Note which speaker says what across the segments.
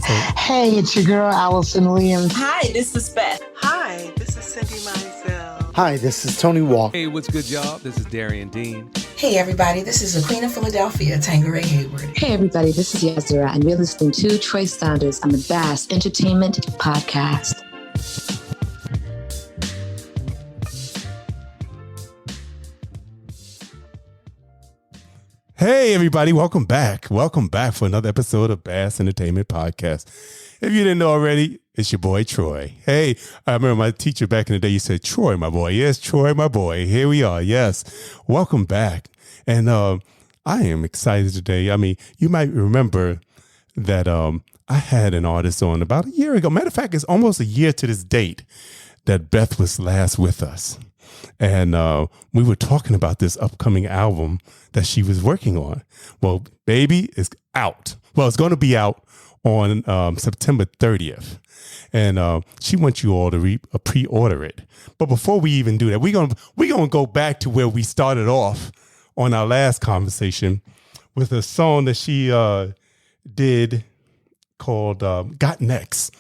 Speaker 1: Hey, it's your girl, Allison Williams.
Speaker 2: Hi, this is Beth.
Speaker 3: Hi, this is Cindy Mizell.
Speaker 4: Hi, this is Tony Walker.
Speaker 5: Hey, what's good, y'all? This is Darian Dean.
Speaker 6: Hey, everybody, this is the Queen of Philadelphia, Tangeray Hayward.
Speaker 7: Hey, everybody, this is Yazira, and you're listening to Troy Saunders on the Bass Entertainment Podcast.
Speaker 8: Hey, everybody. Welcome back. Welcome back for another episode of Bass Entertainment Podcast. If you didn't know already, it's your boy, Troy. Hey, I remember my teacher back in the day, you said, Troy, my boy. Yes, Troy, my boy. Here we are. Yes. Welcome back. And I am excited today. I mean, you might remember that I had an artist on about a year ago. Matter of fact, it's almost a year to this date that Beth was last with us. And we were talking about this upcoming album that she was working on. Well, baby, it's out. Well, it's going to be out on September 30th. And she wants you all to pre-order it. But before we even do that, we're gonna go back to where we started off on our last conversation with a song that she did called Got Next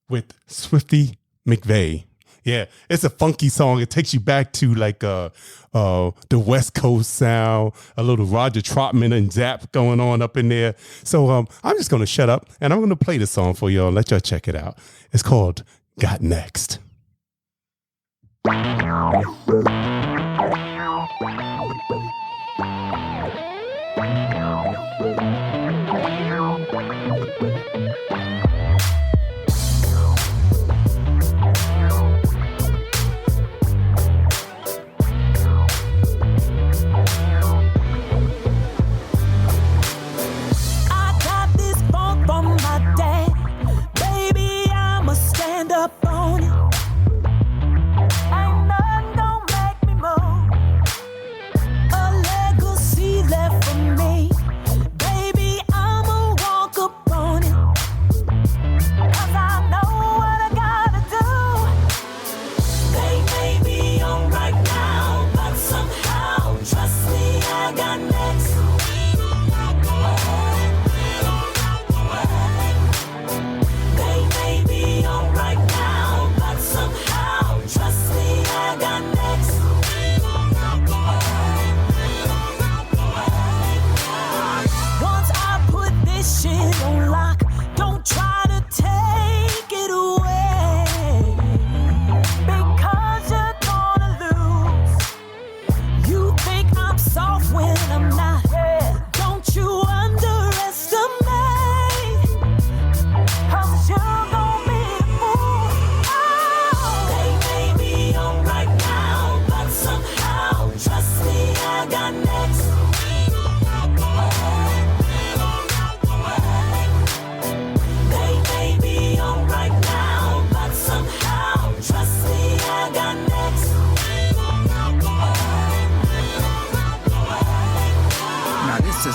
Speaker 8: with Swifty Mcvay. Yeah, it's a funky song. It takes you back to like the West Coast sound, a little Roger Troutman and Zapp going on up in there. So I'm just going to shut up and I'm going to play the song for y'all and let y'all check it out. It's called Got Next.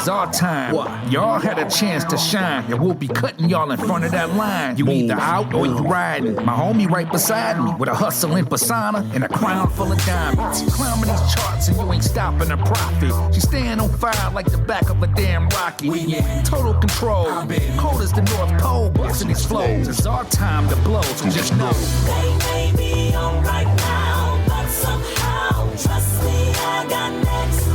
Speaker 9: Our time. What? Y'all had a chance to shine, and we'll be cutting y'all in front of that line. You either out or you riding. My homie right beside me with a hustling persona and a crown full of diamonds. Climbing these charts and you ain't stopping a profit. She's staying on fire like the back of a damn rocket. We in total control. Cold as the North Pole, busting these flows. It's our time to blow, so just know.
Speaker 10: They may be on right now, but somehow, trust me, I got next.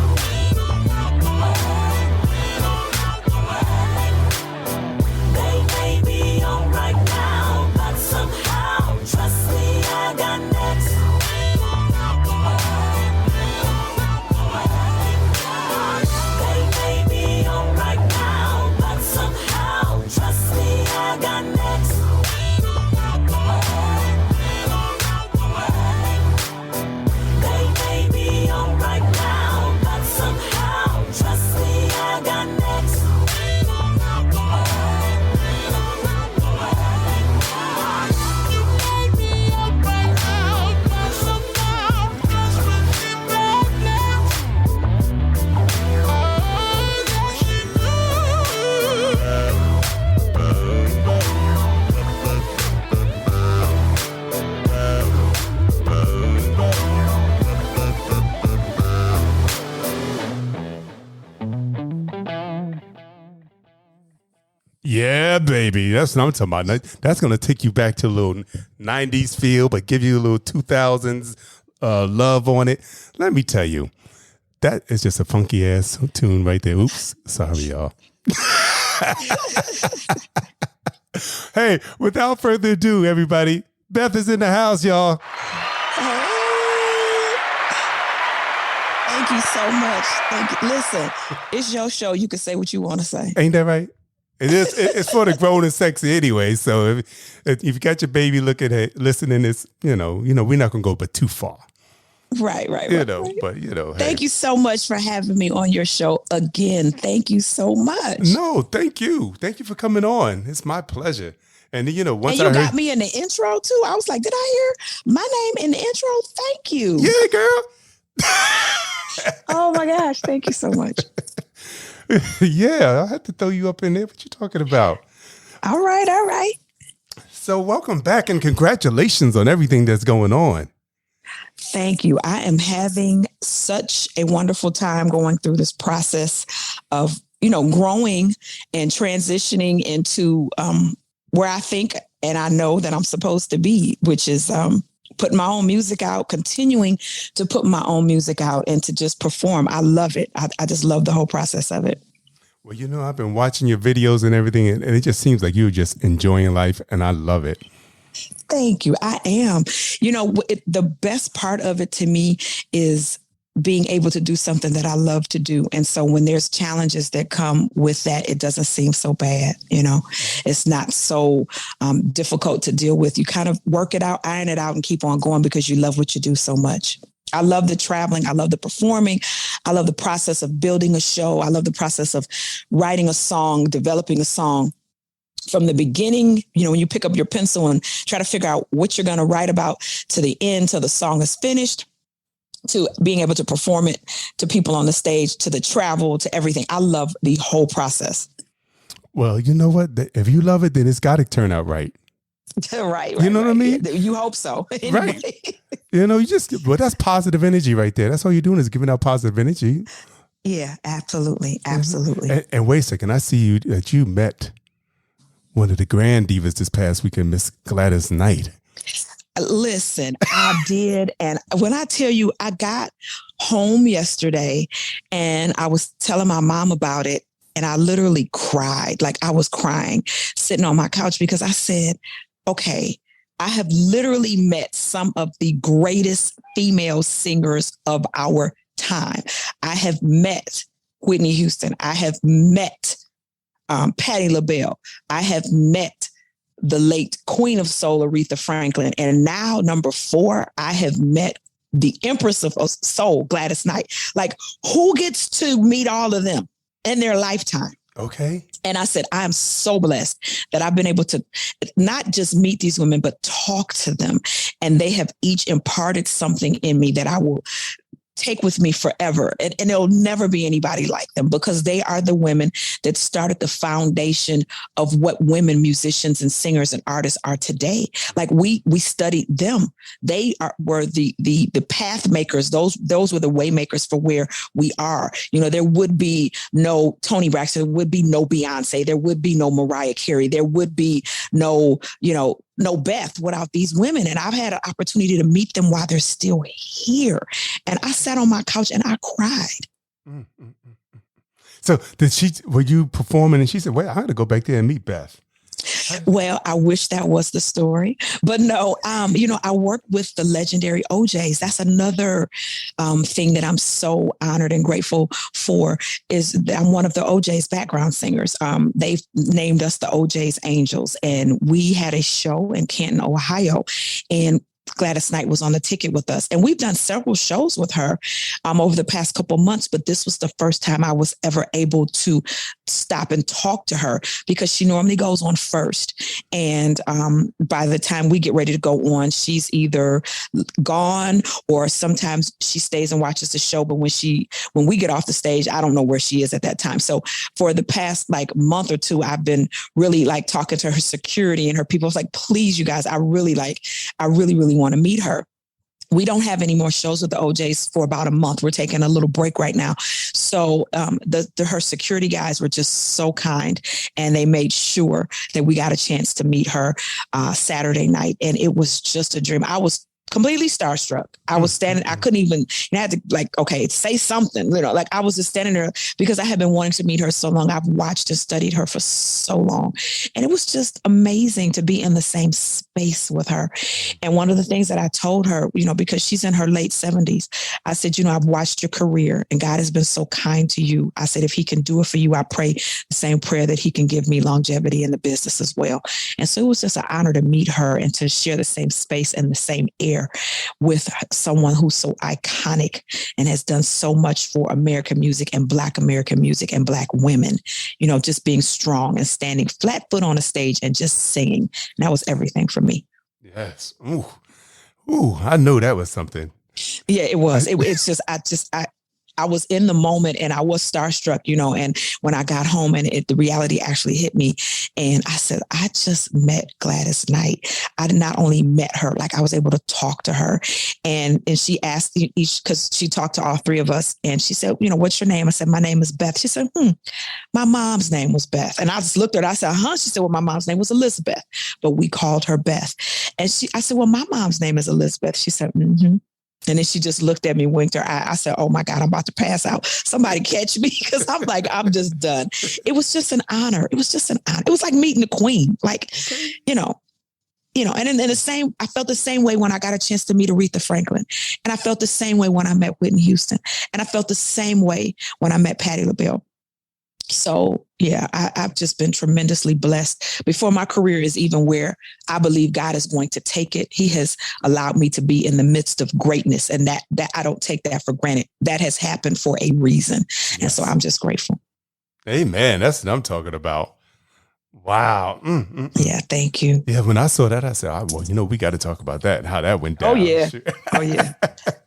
Speaker 10: Right now.
Speaker 8: Yeah, baby. That's what I'm talking about. That's going to take you back to a little 90s feel, but give you a little 2000s love on it. Let me tell you, that is just a funky ass tune right there. Oops. Sorry, y'all. Hey, without further ado, everybody, Beth is in the house, y'all.
Speaker 2: Thank you so much. Thank you. Listen, it's your show. You can say what you want to say.
Speaker 8: Ain't that right? It's for the grown and sexy anyway. So if you got your baby listening, this, we're not gonna go but too far.
Speaker 2: Right.
Speaker 8: But
Speaker 2: Thank you so much for having me on your show again. Thank you so much.
Speaker 8: No, thank you. Thank you for coming on. It's my pleasure. And once
Speaker 2: and you got me in the intro too. I was like, did I hear my name in the intro? Thank you.
Speaker 8: Yeah, girl.
Speaker 2: Oh my gosh. Thank you so much.
Speaker 8: Yeah, I had to throw you up in there. What you talking about?
Speaker 2: All right.
Speaker 8: So welcome back and congratulations on everything that's going on.
Speaker 2: Thank you. I am having such a wonderful time going through this process of, growing and transitioning into where I think and I know that I'm supposed to be, which is putting my own music out, continuing to put my own music out and to just perform. I love it. I just love the whole process of it.
Speaker 8: Well, I've been watching your videos and everything, and it just seems like you're just enjoying life, and I love it.
Speaker 2: Thank you. I am. The best part of it to me is being able to do something that I love to do. And so when there's challenges that come with that, it doesn't seem so bad. It's not so difficult to deal with. You kind of work it out, iron it out, and keep on going because you love what you do so much. I love the traveling. I love the performing. I love the process of building a show. I love the process of writing a song, developing a song. From the beginning, when you pick up your pencil and try to figure out what you're going to write about to the end, till the song is finished, to being able to perform it to people on the stage, to the travel, to everything. I love the whole process.
Speaker 8: Well, you know what? If you love it, then it's got to turn out right.
Speaker 2: Right.
Speaker 8: You know what I mean?
Speaker 2: You hope so.
Speaker 8: Anyway. Right. That's positive energy right there. That's all you're doing is giving out positive energy.
Speaker 2: Yeah, absolutely. Absolutely.
Speaker 8: And wait a second. I see that you met one of the grand divas this past weekend, Miss Gladys Knight.
Speaker 2: Listen, I did. And when I tell you, I got home yesterday and I was telling my mom about it. And I literally cried. Like I was crying, sitting on my couch because I said, okay, I have literally met some of the greatest female singers of our time. I have met Whitney Houston. I have met Patti LaBelle. I have met the late Queen of Soul, Aretha Franklin. And now, number 4, I have met the Empress of Soul, Gladys Knight. Like, who gets to meet all of them in their lifetime?
Speaker 8: Okay.
Speaker 2: And I said, I am so blessed that I've been able to not just meet these women, but talk to them. And they have each imparted something in me that I will take with me forever. And there'll never be anybody like them because they are the women that started the foundation of what women musicians and singers and artists are today. Like we studied them. They were the path makers. Those were the way makers for where we are. There would be no Toni Braxton, there would be no Beyonce, there would be no Mariah Carey, there would be no Beth without these women. And I've had an opportunity to meet them while they're still here. And I sat on my couch and I cried.
Speaker 8: So were you performing and she said, wait, I had to go back there and meet Beth?
Speaker 2: Well, I wish that was the story, but no, I work with the legendary OJs. That's another thing that I'm so honored and grateful for is that I'm one of the OJs background singers. They've named us the OJs Angels, and we had a show in Canton, Ohio, and Gladys Knight was on the ticket with us. And we've done several shows with her over the past couple months, but this was the first time I was ever able to stop and talk to her because she normally goes on first. And by the time we get ready to go on, she's either gone or sometimes she stays and watches the show. But when we get off the stage, I don't know where she is at that time. So for the past month or two, I've been really talking to her security and her people. It's like, please, you guys, I really want to meet her. we don't have any more shows with the OJs for about a month. We're taking a little break right now. So her security guys were just so kind, and they made sure that we got a chance to meet her Saturday night. And it was just a dream. I was completely starstruck. I was standing, I couldn't even, I had to okay, say something, I was just standing there because I had been wanting to meet her so long. I've watched and studied her for so long. And it was just amazing to be in the same space with her. And one of the things that I told her, because she's in her late 70s, I said, I've watched your career and God has been so kind to you. I said, if he can do it for you, I pray the same prayer that he can give me longevity in the business as well. And so it was just an honor to meet her and to share the same space and the same air with someone who's so iconic and has done so much for American music and Black American music and Black women, just being strong and standing flat foot on a stage and just singing. And that was everything for me.
Speaker 8: Yes. Ooh, I know that was something.
Speaker 2: Yeah, it was. It's just, I was in the moment and I was starstruck, and when I got home and the reality actually hit me, and I said, I just met Gladys Knight. I not only met her, I was able to talk to her, and she asked each, because she talked to all three of us, and she said, what's your name? I said, my name is Beth. She said, my mom's name was Beth. And I just looked at her, I said, She said, well, my mom's name was Elizabeth, but we called her Beth. And I said, well, my mom's name is Elizabeth. She said, mm-hmm. And then she just looked at me, winked her eye. I said, oh my God, I'm about to pass out. Somebody catch me, because I'm just done. It was just an honor. It was just an honor. It was like meeting the queen, and in the same, I felt the same way when I got a chance to meet Aretha Franklin. And I felt the same way when I met Whitney Houston. And I felt the same way when I met Patti LaBelle. So, yeah, I've just been tremendously blessed. Before my career is even where I believe God is going to take it, he has allowed me to be in the midst of greatness. And that I don't take that for granted. That has happened for a reason. Yes. And so I'm just grateful.
Speaker 8: Amen. That's what I'm talking about. Wow.
Speaker 2: Yeah, thank you.
Speaker 8: Yeah, when I saw that, I said, well, we got to talk about that and how that went down.
Speaker 2: Oh, yeah.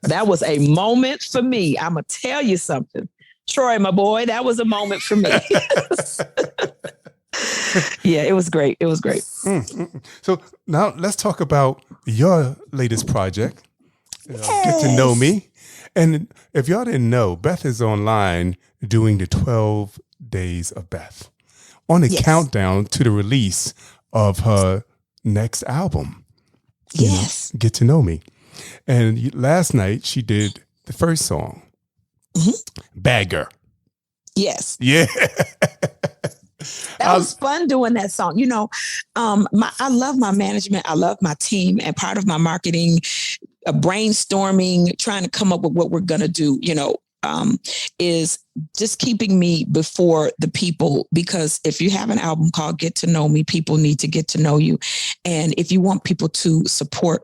Speaker 2: That was a moment for me. I'm going to tell you something. Troy, my boy, that was a moment for me. Yeah, it was great. It was great.
Speaker 8: So now let's talk about your latest project, Get to Know Me. And if y'all didn't know, Beth is online doing the 12 Days of Beth on a countdown to the release of her next album.
Speaker 2: Yes.
Speaker 8: Get to Know Me. And last night she did the first song. Mm-hmm. Bad Girl.
Speaker 2: Yes.
Speaker 8: Yeah.
Speaker 2: That was fun doing that song. I love my management. I love my team. And part of my marketing, brainstorming, trying to come up with what we're going to do, is just keeping me before the people, because if you have an album called Get to Know Me, people need to get to know you. And if you want people to support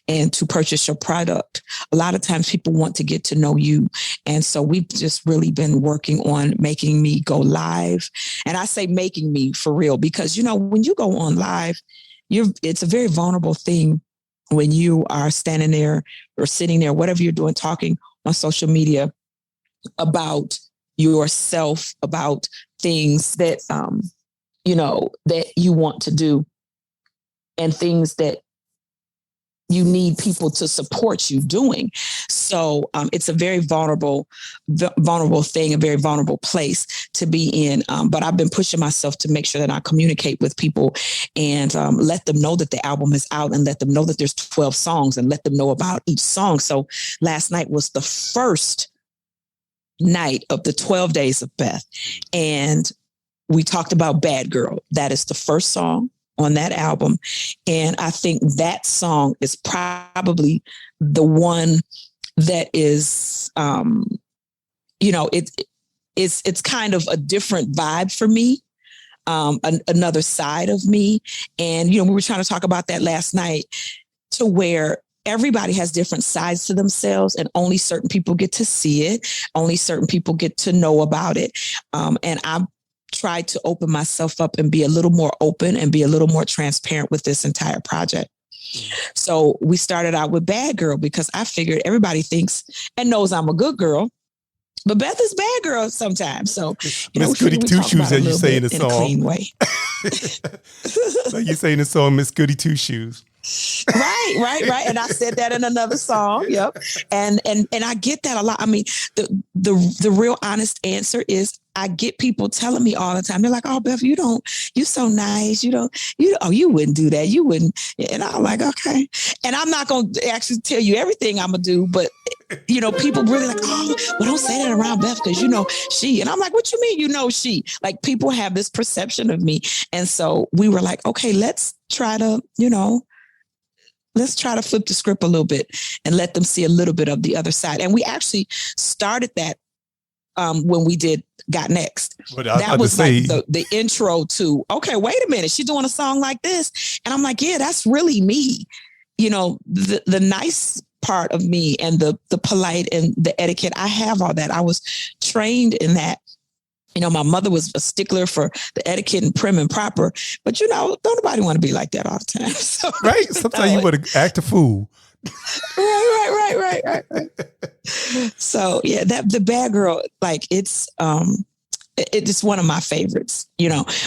Speaker 2: and to purchase your product, a lot of times people want to get to know you. And so we've just really been working on making me go live. And I say making me for real, because, when you go on live, it's a very vulnerable thing when you are standing there or sitting there, whatever you're doing, talking on social media about yourself, about things that, that you want to do and things that you need people to support you doing. So it's a very vulnerable thing, a very vulnerable place to be in. But I've been pushing myself to make sure that I communicate with people and let them know that the album is out and let them know that there's 12 songs and let them know about each song. So last night was the first night of the 12 Days of Beth. And we talked about Bad Girl. That is the first song on that album. And I think that song is probably the one that is, it's kind of a different vibe for me, another side of me. And, we were trying to talk about that last night, to where everybody has different sides to themselves and only certain people get to see it. Only certain people get to know about it. And I've tried to open myself up and be a little more open and be a little more transparent with this entire project. So we started out with Bad Girl because I figured everybody thinks and knows I'm a good girl, but Beth is bad girl sometimes. So,
Speaker 8: Miss Goody Two Shoes, as you say in the song.
Speaker 2: In a clean way.
Speaker 8: Like you say in the song, Miss Goody Two Shoes.
Speaker 2: Right. And I said that in another song. Yep. And I get that a lot. I mean, the real honest answer is I get people telling me all the time. They're like, "Oh, Beth, you so nice. You wouldn't do that. You wouldn't." And I'm like, okay. And I'm not going to actually tell you everything I'm going to do, but people really like, "Oh, well, don't say that around Beth because she." And I'm like, "What you mean? She?" Like people have this perception of me. And so we were like, okay, let's try to flip the script a little bit and let them see a little bit of the other side. And we actually started that when we did Got Next. That was like the intro to, okay, wait a minute, she's doing a song like this. And I'm like, yeah, that's really me. The nice part of me and the polite and the etiquette, I have all that. I was trained in that. My mother was a stickler for the etiquette and prim and proper, but don't nobody want to be like that all the time. So,
Speaker 8: right. Sometimes you want to act a fool.
Speaker 2: Right. So yeah, the Bad Girl, like it's one of my favorites.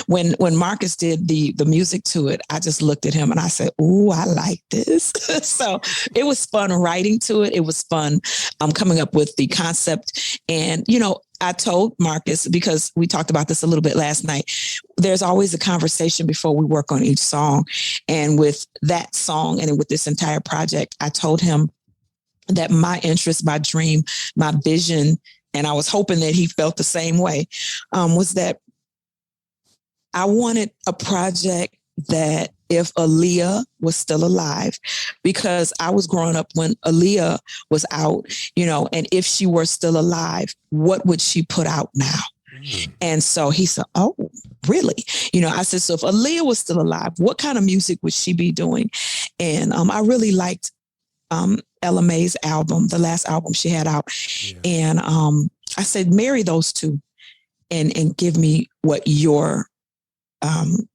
Speaker 2: When Marcus did the music to it, I just looked at him and I said, "Ooh, I like this." So it was fun writing to it. It was fun coming up with the concept. And, I told Marcus, because we talked about this a little bit last night, there's always a conversation before we work on each song. And with that song and with this entire project, I told him that my interest, my dream, my vision, and I was hoping that he felt the same way, was that I wanted a project that if Aaliyah was still alive, because I was growing up when Aaliyah was out, and if she were still alive, what would she put out now? And so he said, "Oh, really?" I said, "So if Aaliyah was still alive, what kind of music would she be doing?" And I really liked Ella Mai's album, the last album she had out. Yeah. And I said, marry those two and give me what your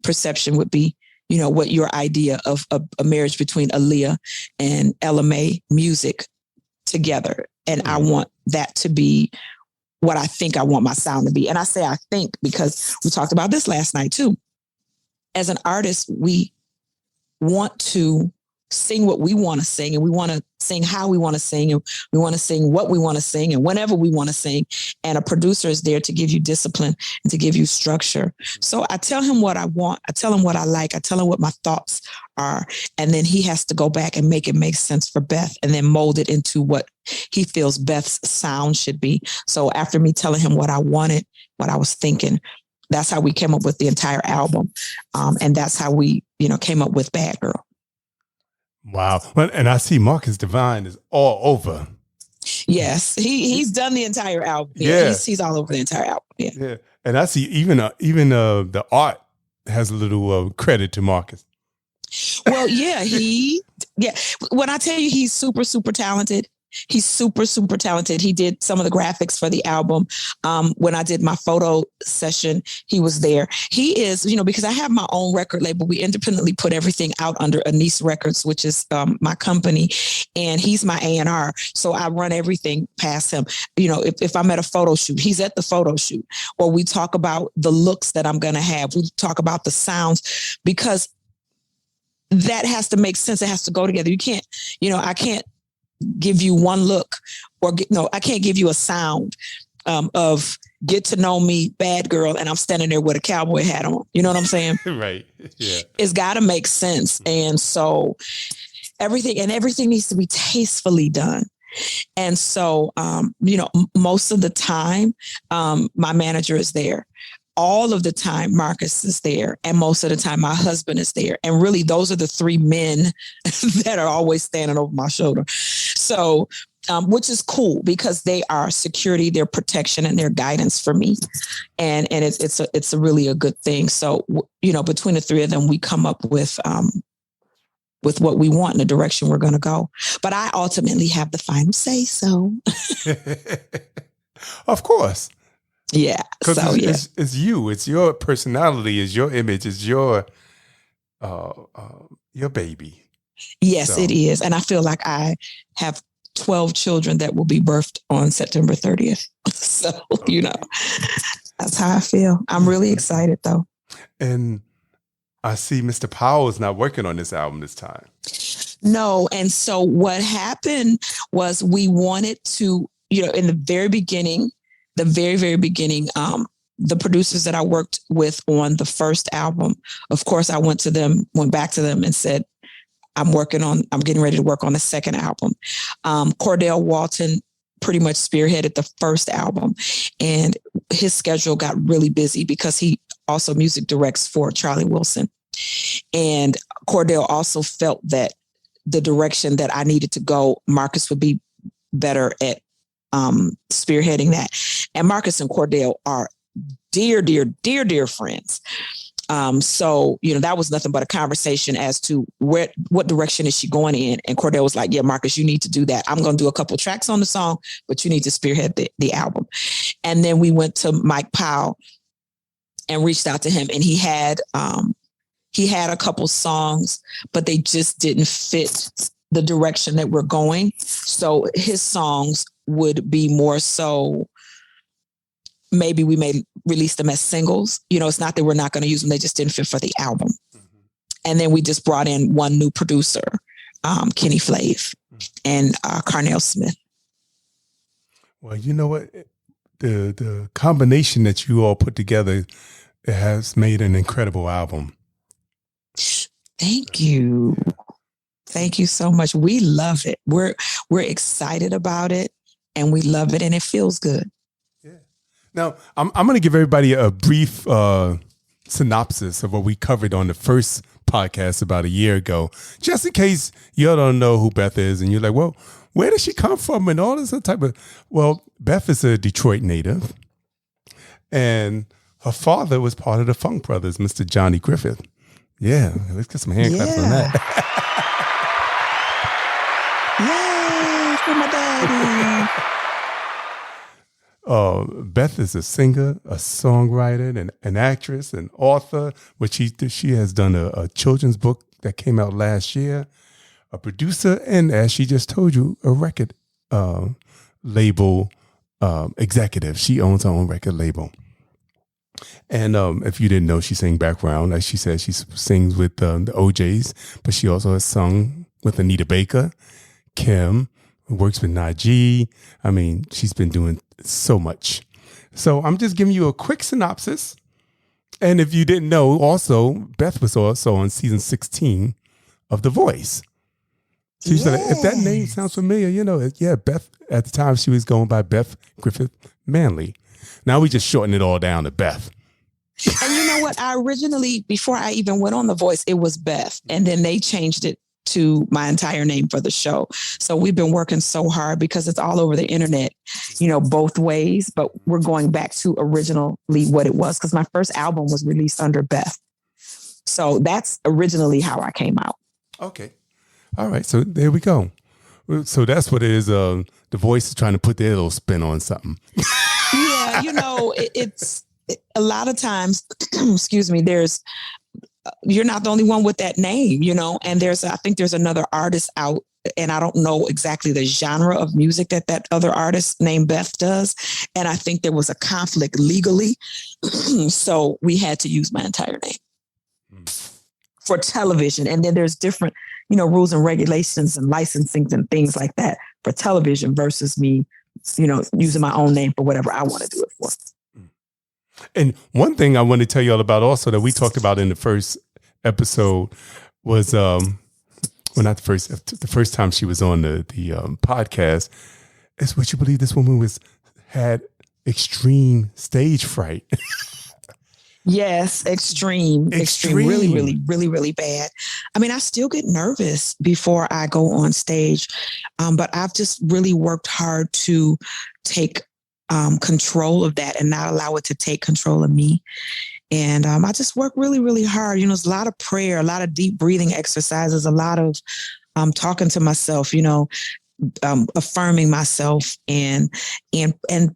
Speaker 2: perception would be, what your idea of a marriage between Aaliyah and Ella Mai music together. And I want that to be what I think I want my sound to be. And I say I think because we talked about this last night too. As an artist, we want to sing what we want to sing, and we want to sing how we want to sing, and we want to sing what we want to sing and whenever we want to sing. And a producer is there to give you discipline and to give you structure. So I tell him what I want. I tell him what I like. I tell him what my thoughts are. And then he has to go back and make it make sense for Beth and then mold it into what he feels Beth's sound should be. So after me telling him what I wanted, what I was thinking, that's how we came up with the entire album. And that's how we, came up with Bad Girl.
Speaker 8: Wow. Well, and I see Marcus Devine is all over.
Speaker 2: Yes, he's done the entire album. Yeah. He's all over the entire album. Yeah.
Speaker 8: And I see even the art has a little credit to Marcus.
Speaker 2: Well, when I tell you he's super, super talented, he's super, super talented. He did some of the graphics for the album. When I did my photo session, he was there. He is, because I have my own record label. We independently put everything out under Anise Records, which is my company. And he's my A&R. So I run everything past him. If I'm at a photo shoot, he's at the photo shoot. Or we talk about the looks that I'm going to have. We talk about the sounds, because that has to make sense. It has to go together. You can't, I can't give you one look I can't give you a sound of Get to Know Me, Bad Girl, and I'm standing there with a cowboy hat on. You know what I'm saying?
Speaker 8: Right. Yeah.
Speaker 2: It's got to make sense. And so everything needs to be tastefully done. And so, most of the time, my manager is there. All of the time, Marcus is there. And most of the time, my husband is there. And really, those are the three men that are always standing over my shoulder. So, which is cool because they are security, their protection, and their guidance for me. And it's a really a good thing. So, between the three of them, we come up with what we want and the direction we're going to go. But I ultimately have the final say. So,
Speaker 8: of course.
Speaker 2: Yeah.
Speaker 8: Because it's you. It's your personality. It's your image. It's your baby.
Speaker 2: Yes, it is. And I feel like I have 12 children that will be birthed on September 30th. So, that's how I feel. I'm really excited, though.
Speaker 8: And I see Mr. Powell is not working on this album this time.
Speaker 2: No. And so what happened was we wanted to, in the very beginning, the producers that I worked with on the first album, of course, I went back to them and said, I'm getting ready to work on the second album. Cordell Walton pretty much spearheaded the first album, and his schedule got really busy because he also music directs for Charlie Wilson. And Cordell also felt that the direction that I needed to go, Marcus would be better at spearheading that. And Marcus and Cordell are dear friends. So, that was nothing but a conversation as to what direction is she going in. And Cordell was like, yeah, Marcus, you need to do that. I'm going to do a couple tracks on the song, but you need to spearhead the album. And then we went to Mike Powell and reached out to him, and he had a couple songs, but they just didn't fit the direction that we're going. So his songs would be more so, maybe we may release them as singles. It's not that we're not going to use them. They just didn't fit for the album. Mm-hmm. And then we just brought in one new producer, Kenny Flav and Carnell Smith.
Speaker 8: Well, you know what? The combination that you all put together, it has made an incredible album.
Speaker 2: Thank you. Thank you so much. We love it. We're excited about it, and we love it, and it feels good.
Speaker 8: Now, I'm going to give everybody a brief synopsis of what we covered on the first podcast about a year ago, just in case you don't know who Beth is and you're like, well, where does she come from and all this type of... Well, Beth is a Detroit native, and her father was part of the Funk Brothers, Mr. Johnny Griffith. Yeah, let's get some hand claps on that.
Speaker 2: Yay, for my daddy.
Speaker 8: Beth is a singer, a songwriter, an actress, an author, which she has done a children's book that came out last year, a producer, and as she just told you, a record label executive. She owns her own record label. And if you didn't know, she sang background. Like she said, she sings with the OJs, but she also has sung with Anita Baker, KEM, works with Najee. I mean, she's been doing so much. So I'm just giving you a quick synopsis. And if you didn't know, also, Beth was also on season 16 of The Voice. So said, if that name sounds familiar, Beth, at the time she was going by Beth Griffith-Manley. Now we just shorten it all down to Beth.
Speaker 2: And you know what? I originally, before I even went on The Voice, it was Beth. And then they changed it to my entire name for the show. So we've been working so hard because it's all over the internet, both ways. But we're going back to originally what it was, because my first album was released under Beth. So that's originally how I came out.
Speaker 8: Okay. All right. So there we go. So that's what it is. The Voice is trying to put their little spin on something.
Speaker 2: Yeah. It's a lot of times, excuse me, you're not the only one with that name, and I think there's another artist out, and I don't know exactly the genre of music that other artist named Beth does. And I think there was a conflict legally. So we had to use my entire name for television. And then there's different, rules and regulations and licensing and things like that for television versus me, using my own name for whatever I want to do it for.
Speaker 8: And one thing I want to tell you all about also that we talked about in the first episode was, not the first time she was on the podcast, is would you believe this woman had extreme stage fright?
Speaker 2: Yes, extreme, really, really, really, really bad. I mean, I still get nervous before I go on stage, but I've just really worked hard to take control of that and not allow it to take control of me. And I just work really, really hard. There's a lot of prayer, a lot of deep breathing exercises, a lot of talking to myself, affirming myself and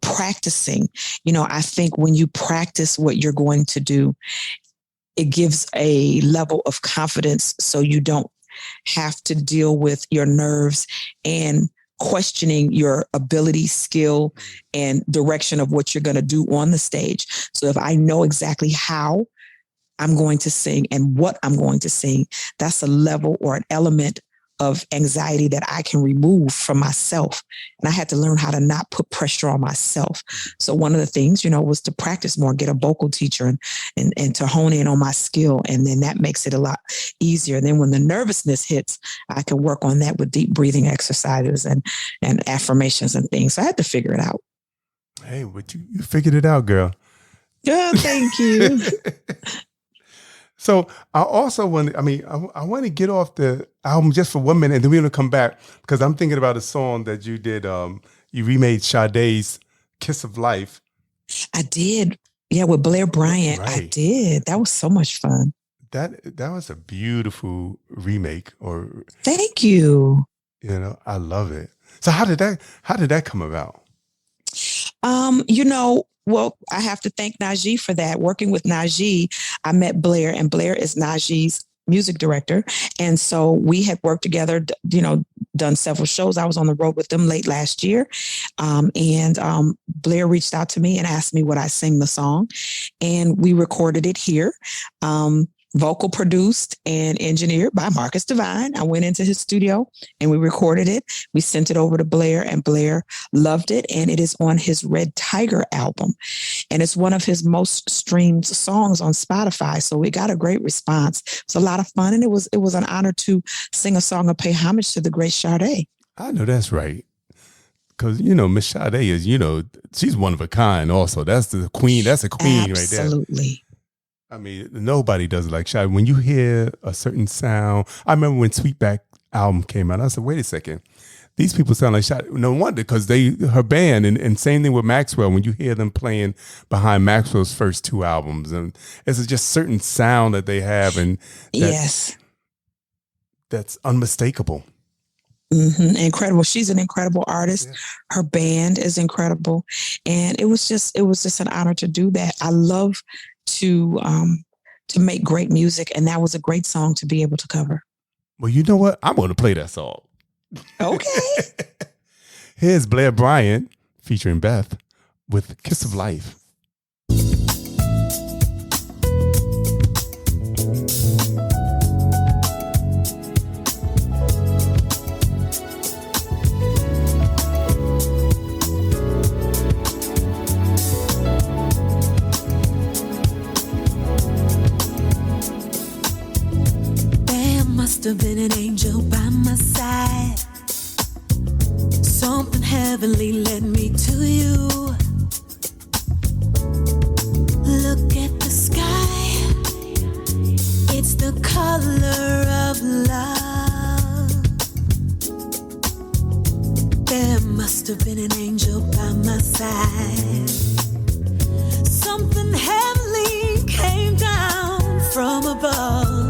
Speaker 2: practicing. I think when you practice what you're going to do, it gives a level of confidence so you don't have to deal with your nerves and questioning your ability, skill, and direction of what you're going to do on the stage. So if I know exactly how I'm going to sing and what I'm going to sing. That's a level or an element of anxiety that I can remove from myself. And I had to learn how to not put pressure on myself. So one of the things, was to practice more, get a vocal teacher and to hone in on my skill. And then that makes it a lot easier. Then when the nervousness hits, I can work on that with deep breathing exercises and affirmations and things. So I had to figure it out.
Speaker 8: Hey, but you figured it out, girl.
Speaker 2: Yeah, thank you.
Speaker 8: So I also want to get off the album just for 1 minute, and then we're going to come back because I'm thinking about a song that you did. You remade Sade's Kiss of Life.
Speaker 2: I did. Yeah, with Blair Bryant. Right. I did. That was so much fun.
Speaker 8: That was a beautiful remake.
Speaker 2: Thank you.
Speaker 8: I love it. So how did that come about?
Speaker 2: Well, I have to thank Najee for that. Working with Najee, I met Blair, and Blair is Najee's music director. And so we had worked together, done several shows. I was on the road with them late last year. And Blair reached out to me and asked me would I sing the song. And we recorded it here. Vocal produced and engineered by Marcus Devine. I went into his studio and we recorded it. We sent it over to Blair and Blair loved it. And it is on his Red Tiger album. And it's one of his most streamed songs on Spotify. So we got a great response. It's a lot of fun. And it was an honor to sing a song and pay homage to the great Sade.
Speaker 8: I know that's right. Because, Miss Sade is, she's one of a kind also. That's the queen. That's a queen right there.
Speaker 2: Absolutely.
Speaker 8: I mean, nobody does it like Sade. When you hear a certain sound, I remember when Sweetback album came out, I said, wait a second. These people sound like Sade. No wonder, because her band, and same thing with Maxwell, when you hear them playing behind Maxwell's first two albums, and it's just certain sound that they have, and that's unmistakable.
Speaker 2: Mm-hmm. Incredible. She's an incredible artist. Yeah. Her band is incredible. And it was just an honor to do that. I love to make great music, and that was a great song to be able to cover.
Speaker 8: Well, you know what? I'm going to play that song.
Speaker 2: Okay.
Speaker 8: Here's Blair Bryant featuring Beth with Kiss of Life.
Speaker 10: Must have been an angel by my side. Something heavenly led me to you. Look at the sky. It's the color of love. There must have been an angel by my side. Something heavenly came down from above.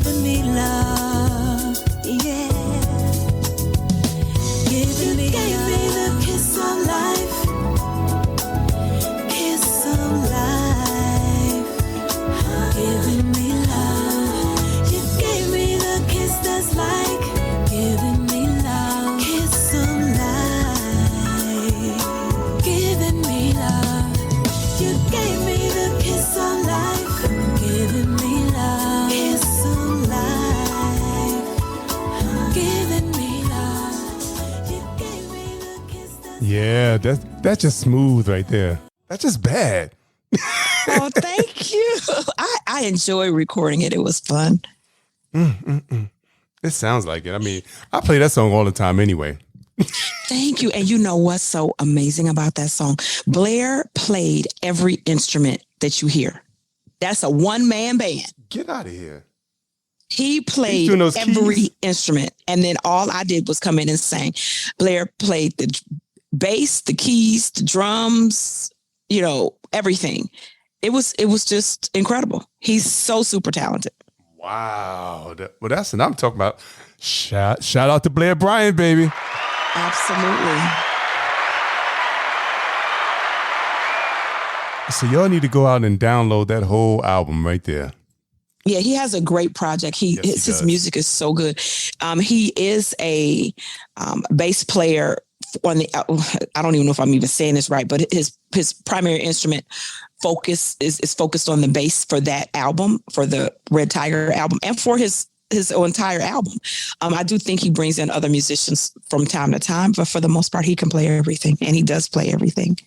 Speaker 10: giving me love, yeah. Giving me gave me the kiss of life, kiss of life. Giving me love, you gave me the kiss that's like giving me love, kiss of life. Giving me love, you gave me the kiss of life, giving me love, kiss of life. Giving me love, you gave me the kiss that's
Speaker 8: Yeah, that's just smooth right there. That's just bad.
Speaker 2: Oh, thank you. I enjoy recording it. It was fun.
Speaker 8: It sounds like it. I mean, I play that song all the time anyway.
Speaker 2: Thank you. And you know what's so amazing about that song? Blair played every instrument that you hear. That's a one-man band.
Speaker 8: Get out of here.
Speaker 2: He played
Speaker 8: doing those
Speaker 2: every
Speaker 8: keys?
Speaker 2: instrument. And then all I did was come in and sing. Blair played the bass, the keys, the drums, you know, everything. It was just incredible. He's so super talented.
Speaker 8: Wow. Well, that's what I'm talking about. Shout out to Blair Bryant, baby.
Speaker 2: Absolutely.
Speaker 8: So y'all need to go out and download that whole album right there.
Speaker 2: Yeah, he has a great project. His music is so good. He is a bass player on the. I don't even know if I'm even saying this right, but his primary instrument is focused on the bass for that album, for the Red Tiger album, and for his entire album. I do think he brings in other musicians from time to time, but for the most part, he can play everything, and he does play everything.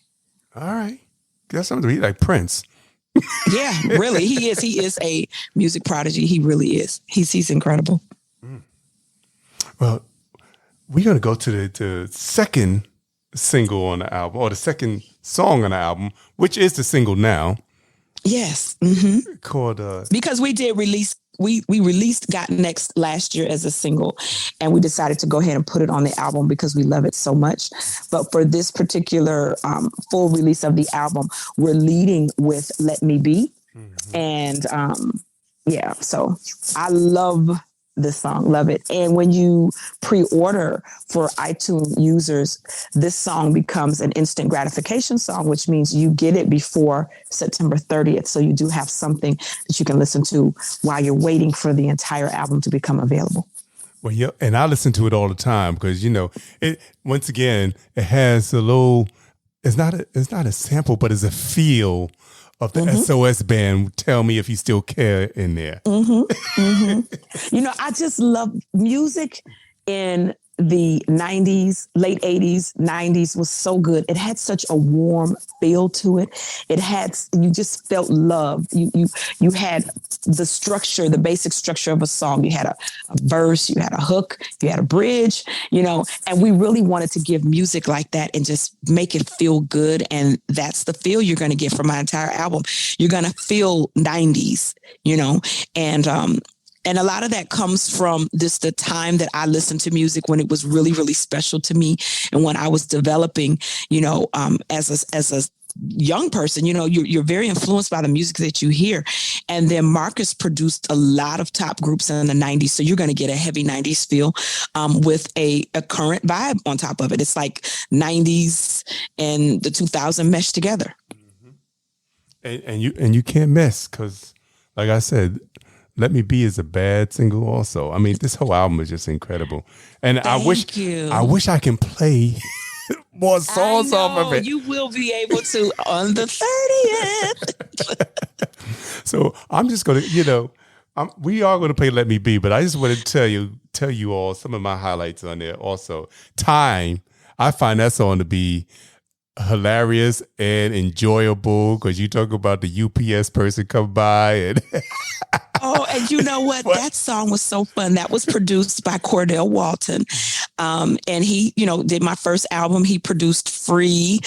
Speaker 8: All right, got something to be like Prince.
Speaker 2: Yeah, really, he is. He is a music prodigy. He really is. He's incredible.
Speaker 8: Well, we're gonna go to the second single on the album, or the second song on the album, which is the single now.
Speaker 2: Yes, mm-hmm.
Speaker 8: Called
Speaker 2: because we did release. We released Got Next last year as a single, and we decided to go ahead and put it on the album because we love it so much. But for this particular full release of the album, we're leading with Let Me Be. Mm-hmm. And yeah, so I love this song, love it. And when you pre-order for iTunes users, this song becomes an instant gratification song, which means you get it before September 30th. So you do have something that you can listen to while you're waiting for the entire album to become available.
Speaker 8: Well, yeah, and I listen to it all the time because, you know, it once again, it has a little, it's not a sample, but it's a feel of the SOS band, Tell Me If You Still Care in there. Mm-hmm.
Speaker 2: Mm-hmm. You know, I just love music in the 90s, late 80s, 90s was so good. It had such a warm feel to it. You just felt love. You had the structure, the basic structure of a song. You had a verse, you had a hook, you had a bridge, you know, and we really wanted to give music like that and just make it feel good. And that's the feel you're going to get from my entire album. You're going to feel 90s, you know, and a lot of that comes from just the time that I listened to music when it was really, really special to me. And when I was developing, you know, as a young person, you know, you're very influenced by the music that you hear. And then Marcus produced a lot of top groups in the 90s. So you're going to get a heavy 90s feel with a current vibe on top of it. It's like 90s and the 2000 meshed together.
Speaker 8: Mm-hmm. And you can't miss because, like I said, Let Me Be is a bad single also. I mean, this whole album is just incredible. And I wish I can play more songs off of it.
Speaker 2: You will be able to on the 30th.
Speaker 8: So I'm just going to, you know, we are going to play Let Me Be, but I just want to tell you all some of my highlights on there also. Time, I find that song to be hilarious and enjoyable because you talk about the UPS person come by and
Speaker 2: oh, and you know what? That song was so fun. That was produced by Cordell Walton. And he, you know, did my first album. He produced Free,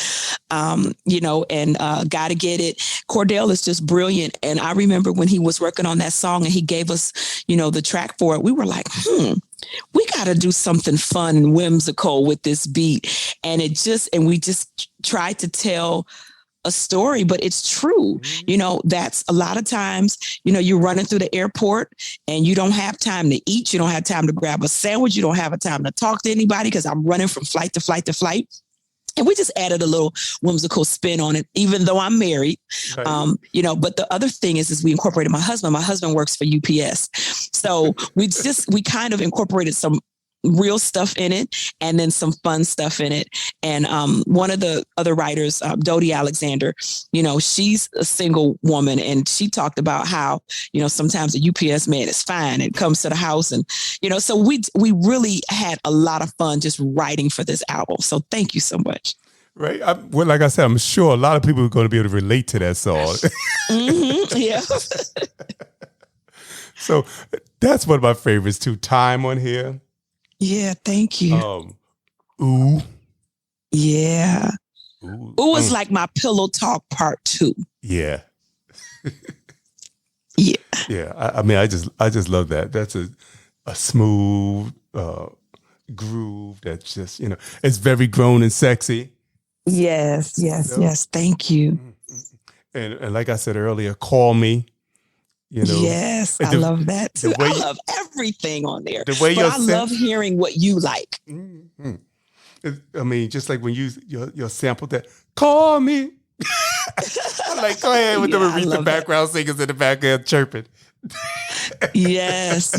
Speaker 2: you know, and Gotta Get It. Cordell is just brilliant. And I remember when he was working on that song and he gave us, you know, the track for it, we were like, we got to do something fun and whimsical with this beat. And we just tried to tell a story, but it's true. That's a lot of times, you're running through the airport and you don't have time to eat. You don't have time to grab a sandwich. You don't have a time to talk to anybody because I'm running from flight to flight to flight. And we just added a little whimsical spin on it, even though I'm married. Right. But the other thing is we incorporated my husband. My husband works for UPS. So we kind of incorporated some real stuff in it and then some fun stuff in it. And one of the other writers, Dodie Alexander, she's a single woman, and she talked about how, sometimes a UPS man is fine and comes to the house. And, so we really had a lot of fun just writing for this album. So thank you so much.
Speaker 8: Right. Well, like I said, I'm sure a lot of people are going to be able to relate to that song.
Speaker 2: Mm-hmm. Yeah.
Speaker 8: So that's one of my favorites too. Time on here.
Speaker 2: Yeah, thank you.
Speaker 8: Ooh.
Speaker 2: Yeah. Ooh is like my pillow talk part 2.
Speaker 8: Yeah.
Speaker 2: Yeah.
Speaker 8: Yeah. I just love that. That's a smooth groove that's just, it's very grown and sexy.
Speaker 2: Yes. Thank you.
Speaker 8: And like I said earlier, Call Me.
Speaker 2: Yes, I love that too. I love everything on there. I love hearing what you like.
Speaker 8: Mm-hmm. I mean, just like when you sampled that, Call Me. I'm like, go ahead with the Aretha background singers in the background chirping.
Speaker 2: Yes.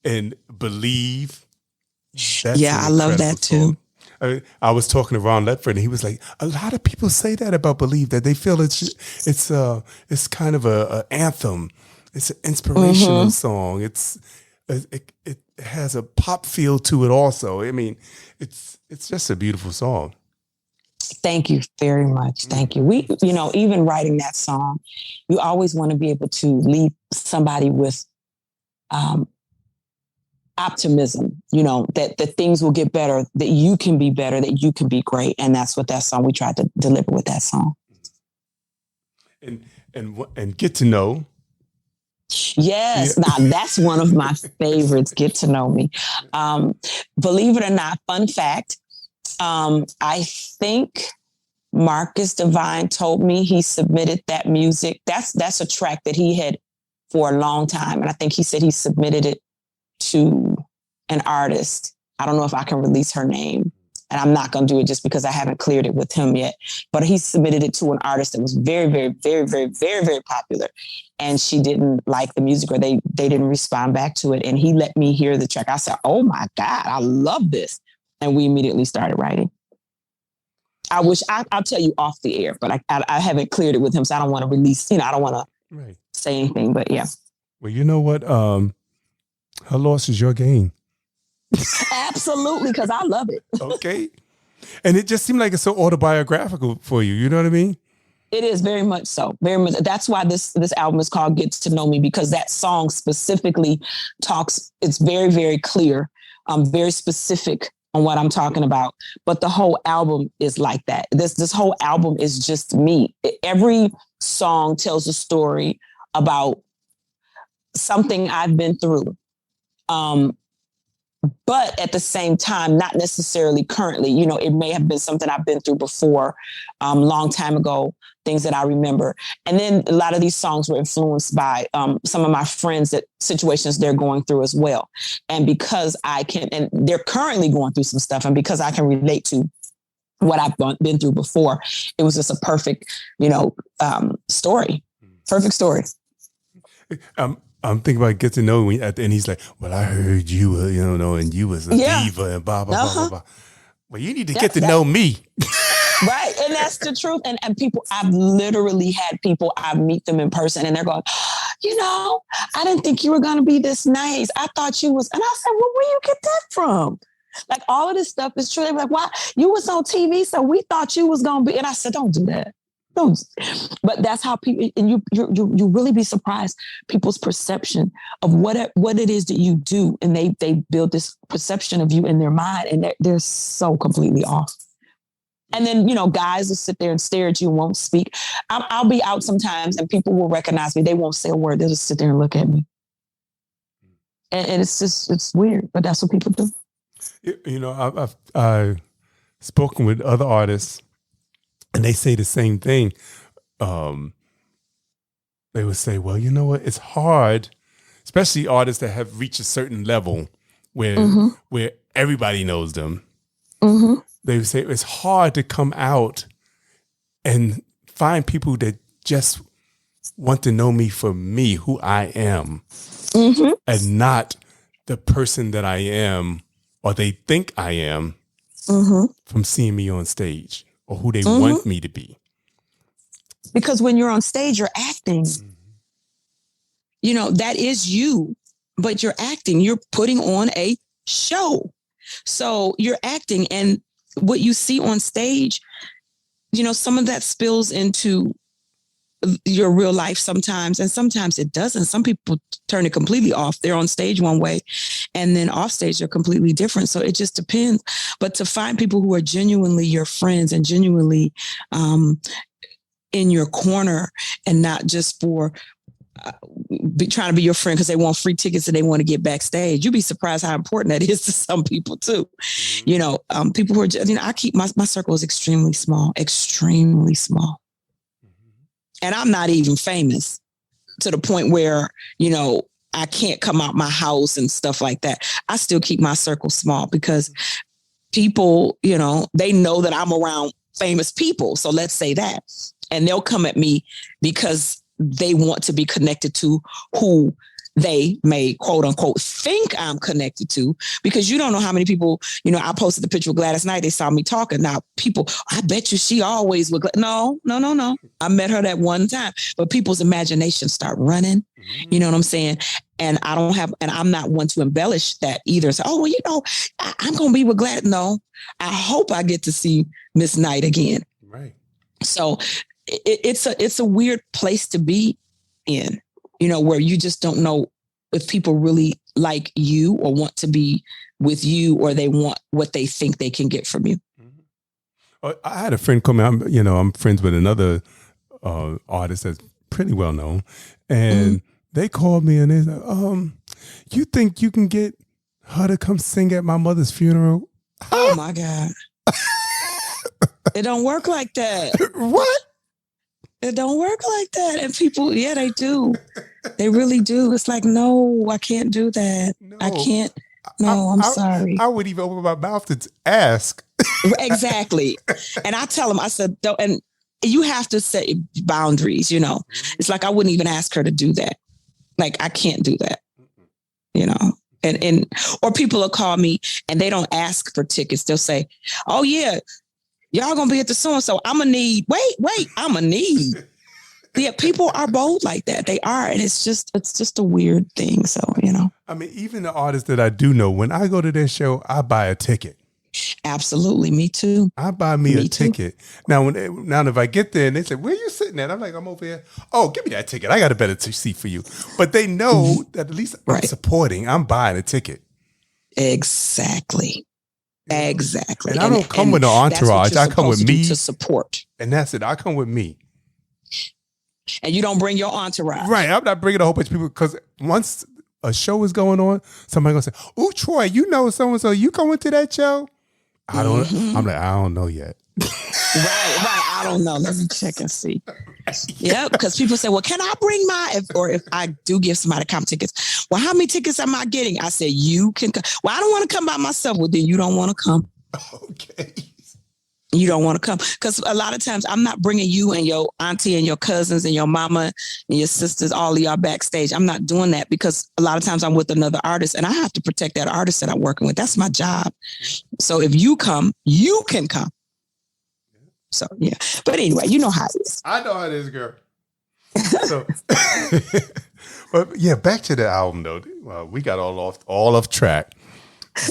Speaker 8: And Believe.
Speaker 2: I love that too.
Speaker 8: I was talking to Ron Ledford, and he was like, a lot of people say that about Believe, that they feel it's kind of a anthem. It's an inspirational song. It has a pop feel to it also. I mean, it's just a beautiful song.
Speaker 2: Thank you very much. Thank you. We, even writing that song, you always want to be able to leave somebody with optimism, that things will get better, that you can be better, that you can be great. And that's what that song, we tried to deliver with that song.
Speaker 8: And Get to Know.
Speaker 2: Yes. Yeah. Now that's one of my favorites, Get to Know Me. Believe it or not, fun fact, I think Marcus Devine told me he submitted that music. That's a track that he had for a long time. And I think he said he submitted it to an artist. I don't know if I can release her name, and I'm not going to do it just because I haven't cleared it with him yet, but he submitted it to an artist that was very, very, very, very, very, very popular. And she didn't like the music, or they didn't respond back to it. And he let me hear the track. I said, oh my God, I love this. And we immediately started writing. I wish I'll tell you off the air, but I haven't cleared it with him. So I don't want to release, I don't want to say anything, but yeah.
Speaker 8: Well, you know what? Her loss is your gain.
Speaker 2: Absolutely, because I love it.
Speaker 8: Okay. And it just seemed like it's so autobiographical for you. You know what I mean?
Speaker 2: It is very much so. Very much. That's why this album is called Get to Know Me, because that song specifically talks, it's very, very clear, very specific on what I'm talking about. But the whole album is like that. This whole album is just me. Every song tells a story about something I've been through. But at the same time, not necessarily currently, it may have been something I've been through before, long time ago, things that I remember. And then a lot of these songs were influenced by some of my friends, that situations they're going through as well. And because and they're currently going through some stuff, and because I can relate to what I've been through before, it was just a perfect, story. Perfect story.
Speaker 8: I'm thinking about Get to Know Me, and he's like, well, I heard you were, and you was a diva and blah, blah, blah, blah. Well, you need to get to know me.
Speaker 2: Right. And that's the truth. And people, I've literally had people, I meet them in person and they're going, I didn't think you were going to be this nice. I thought you was. And I said, well, where you get that from? Like, all of this stuff is true. They were like, why? You was on TV, so we thought you was going to be. And I said, don't do that. But that's how people, and you really be surprised people's perception of what it is that you do, and they build this perception of you in their mind, and they're so completely off. And then guys will sit there and stare at you and won't speak. I'll be out sometimes, and people will recognize me. They won't say a word. They'll just sit there and look at me, and it's weird, but that's what people do.
Speaker 8: I've spoken with other artists. And they say the same thing. They would say, well, you know what? It's hard, especially artists that have reached a certain level where everybody knows them.
Speaker 2: Mm-hmm.
Speaker 8: They would say it's hard to come out and find people that just want to know me for me, who I am, and not the person that I am or they think I am from seeing me on stage or who they want me to be.
Speaker 2: Because when you're on stage, you're acting. You know, that is you, but you're acting. You're putting on a show. So you're acting, and what you see on stage, you know, some of that spills into your real life sometimes, and sometimes it doesn't. Some people turn it completely off. They're on stage one way, and then off stage they're completely different. So it just depends. But to find people who are genuinely your friends and genuinely in your corner, and not just for trying to be your friend because they want free tickets and they want to get backstage. You'd be surprised how important that is to some people too. You know, people who are, you know, I keep my circle is extremely small. And I'm not even famous to the point where, you know, I can't come out my house and stuff like that. I still keep my circle small because people, you know, they know that I'm around famous people. So let's say that. And they'll come at me because they want to be connected to who they may, quote unquote, think I'm connected to, because you don't know how many people, you know, I posted the picture with Gladys Knight. They saw me talking. Now people, I bet you she always would. No. I met her that one time, but people's imaginations start running. You know what I'm saying? And I'm not one to embellish that either. So, oh, well, you know, I'm going to be with Gladys. No, I hope I get to see Miss Knight again.
Speaker 8: Right.
Speaker 2: So it's a weird place to be in, you know, where you just don't know if people really like you or want to be with you, or they want what they think they can get from you.
Speaker 8: I had a friend come out, I'm friends with another artist that's pretty well known, and they called me and they said, you think you can get her to come sing at my mother's funeral?
Speaker 2: Oh my God. It don't work like that.
Speaker 8: What?
Speaker 2: It don't work like that. And people, yeah, they do. They really do. It's like, no, I can't do that. No. I can't. No, I'm sorry.
Speaker 8: I would even open my mouth to ask.
Speaker 2: Exactly. And I tell them, I said, don't, and you have to set boundaries, you know. It's like, I wouldn't even ask her to do that. Like, I can't do that, you know. And or people will call me and they don't ask for tickets. They'll say, oh yeah, y'all gonna be at the so-and-so. I'm gonna need, I'm gonna need. Yeah, people are bold like that. They are. And it's just a weird thing. So, you know.
Speaker 8: I mean, even the artists that I do know, when I go to their show, I buy a ticket.
Speaker 2: Absolutely. Me too.
Speaker 8: I buy me a ticket. Now, if I get there and they say, where you sitting at? I'm like, I'm over here. Oh, give me that ticket. I got a better seat for you. But they know that at least I'm supporting. I'm buying a ticket.
Speaker 2: Exactly. Exactly.
Speaker 8: And I don't come with no entourage. I come with me.
Speaker 2: To support.
Speaker 8: And that's it. I come with me.
Speaker 2: And you don't bring your entourage.
Speaker 8: Right. I'm not bringing a whole bunch of people, because once a show is going on, somebody going to say, oh, Troy, you know so-and-so, you going to that show? I don't. I'm like, I don't know yet.
Speaker 2: Right. I don't know. Let me check and see. Yeah, because people say, well, can I bring if I do give somebody comp tickets, well, how many tickets am I getting? I said, you can come. Well, I don't want to come by myself. Well, then you don't want to come.
Speaker 8: Okay.
Speaker 2: You don't want to come, because a lot of times I'm not bringing you and your auntie and your cousins and your mama and your sisters, all of y'all backstage. I'm not doing that, because a lot of times I'm with another artist and I have to protect that artist that I'm working with. That's my job. So if you come, you can come. So, yeah. But anyway, you know how it is.
Speaker 8: I know how it is, girl. So, but yeah, back to the album though. We got all off track.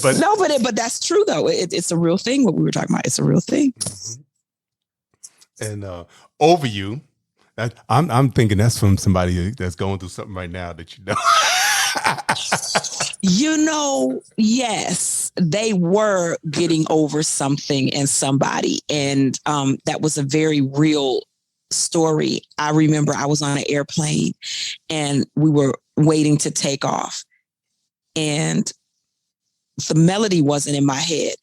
Speaker 8: But
Speaker 2: no, but that's true though. It's a real thing. What we were talking about, it's a real thing.
Speaker 8: And Over You, I'm thinking that's from somebody that's going through something right now that you know.
Speaker 2: You know, yes, they were getting over something and somebody, and that was a very real story. I remember I was on an airplane and we were waiting to take off, and the melody wasn't in my head,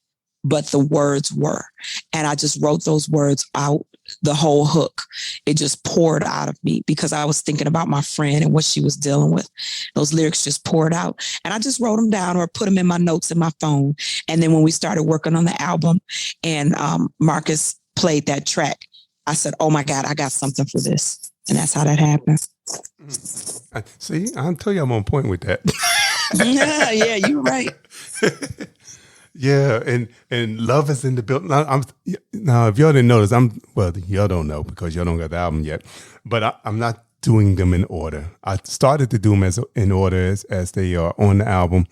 Speaker 2: but the words were. And I just wrote those words out the whole hook. It just poured out of me because I was thinking about my friend and what she was dealing with. Those lyrics just poured out. And I just wrote them down or put them in my notes in my phone. And then when we started working on the album and Marcus played that track, I said, oh my God, I got something for this. And that's how that happened.
Speaker 8: See, I'll tell you I'm on point with that.
Speaker 2: Yeah, you're right.
Speaker 8: Yeah, and Love is in the building. Now, if y'all didn't notice, y'all don't know because y'all don't got the album yet, but I'm not doing them in order. I started to do them in order as they are on the album,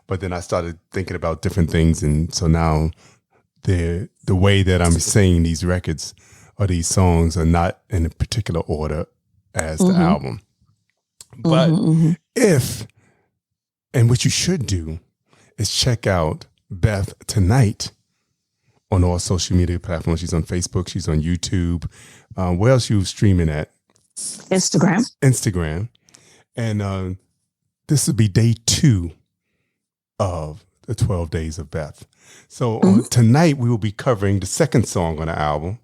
Speaker 8: but then I started thinking about different things, and so now the way that I'm saying these records or these songs are not in a particular order as the album. But and what you should do is check out Beth tonight on all social media platforms. She's on Facebook. She's on YouTube. Where else you streaming at? Instagram. And this will be day 2 of the 12 Days of Beth. So tonight we will be covering the second song on the album,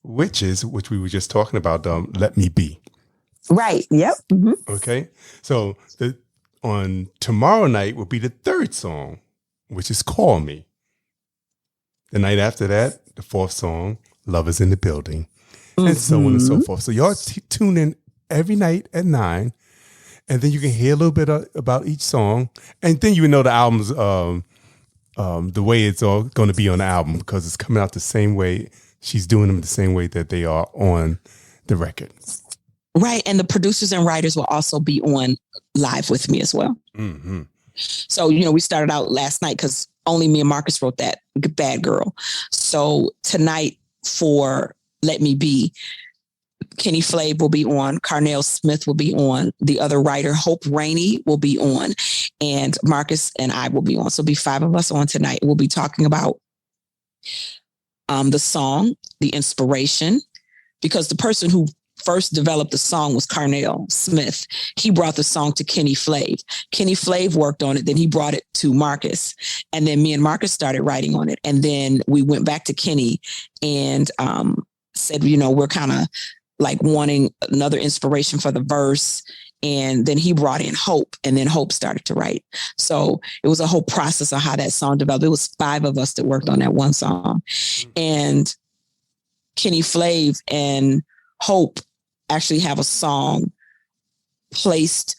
Speaker 8: which we were just talking about, Let Me Be.
Speaker 2: Right. Yep. Mm-hmm.
Speaker 8: Okay. So on tomorrow night will be the third song, which is Call Me. The night after that, the fourth song, Love is in the Building, and so on and so forth. So y'all tune in every night at 9, and then you can hear a little bit about each song, and then you know the album's the way it's all going to be on the album because it's coming out the same way. She's doing them the same way that they are on the record.
Speaker 2: Right. And the producers and writers will also be on live with me as well. Mm-hmm. So, we started out last night because only me and Marcus wrote that Bad Girl. So tonight for Let Me Be, Kenny Flav will be on, Carnell Smith will be on, the other writer, Hope Rainey, will be on, and Marcus and I will be on. So it'll be 5 of us on tonight. We'll be talking about the song, the inspiration, because the person who first developed the song was Carnell Smith. He brought the song to Kenny Flav. Kenny Flav worked on it. Then he brought it to Marcus. And then me and Marcus started writing on it. And then we went back to Kenny and said, we're kind of like wanting another inspiration for the verse. And then he brought in Hope, and then Hope started to write. So it was a whole process of how that song developed. It was 5 of us that worked on that one song. And Kenny Flav and Hope actually have a song placed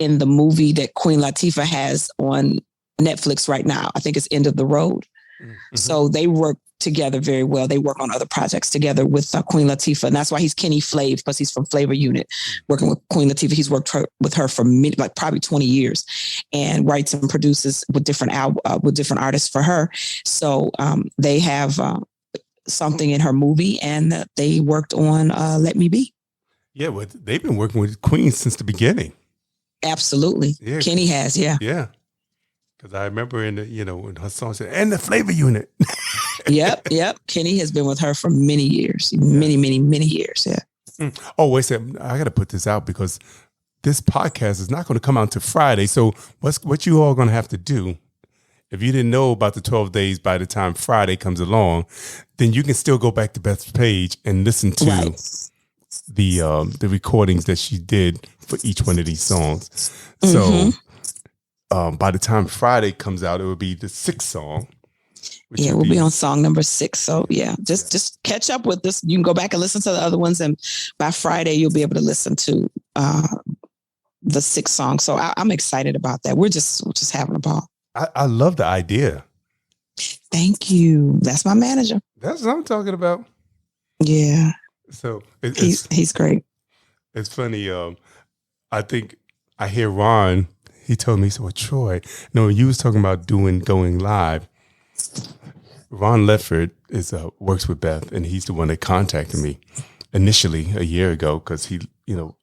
Speaker 2: in the movie that Queen Latifah has on Netflix right now. I think it's End of the Road. Mm-hmm. So they work together very well. They work on other projects together with Queen Latifah. And that's why he's Kenny Flav, because he's from Flavor Unit, working with Queen Latifah. He's worked with her for probably 20 years and writes and produces with different artists for her. So they have something in her movie, and they worked on Let Me Be. Yeah, well, they've been working with Queen since the beginning. Absolutely. Yeah. Kenny has, yeah. Yeah. Because I remember in her song said, and the Flavor Unit. Yep. Kenny has been with her for many years. Many years, yeah. Oh, wait a second. I got to put this out because this podcast is not going to come out until Friday. So what you all going to have to do, if you didn't know about the 12 days by the time Friday comes along, then you can still go back to Beth's page and listen to the recordings that she did for each one of these songs. Mm-hmm. So by the time Friday comes out, it will be the 6th song. Yeah, we'll be on song number 6. So yeah, just catch up with this. You can go back and listen to the other ones, and by Friday you'll be able to listen to the 6th song. So I'm excited about that. We're just having a ball. I love the idea. Thank you. That's my manager. That's what I'm talking about. Yeah. So he's great. It's funny. I think I hear Ron. He told me, he said, well, Troy, no, you was talking about going live. Ron Ledford works with Beth, and he's the one that contacted me initially a year ago because he,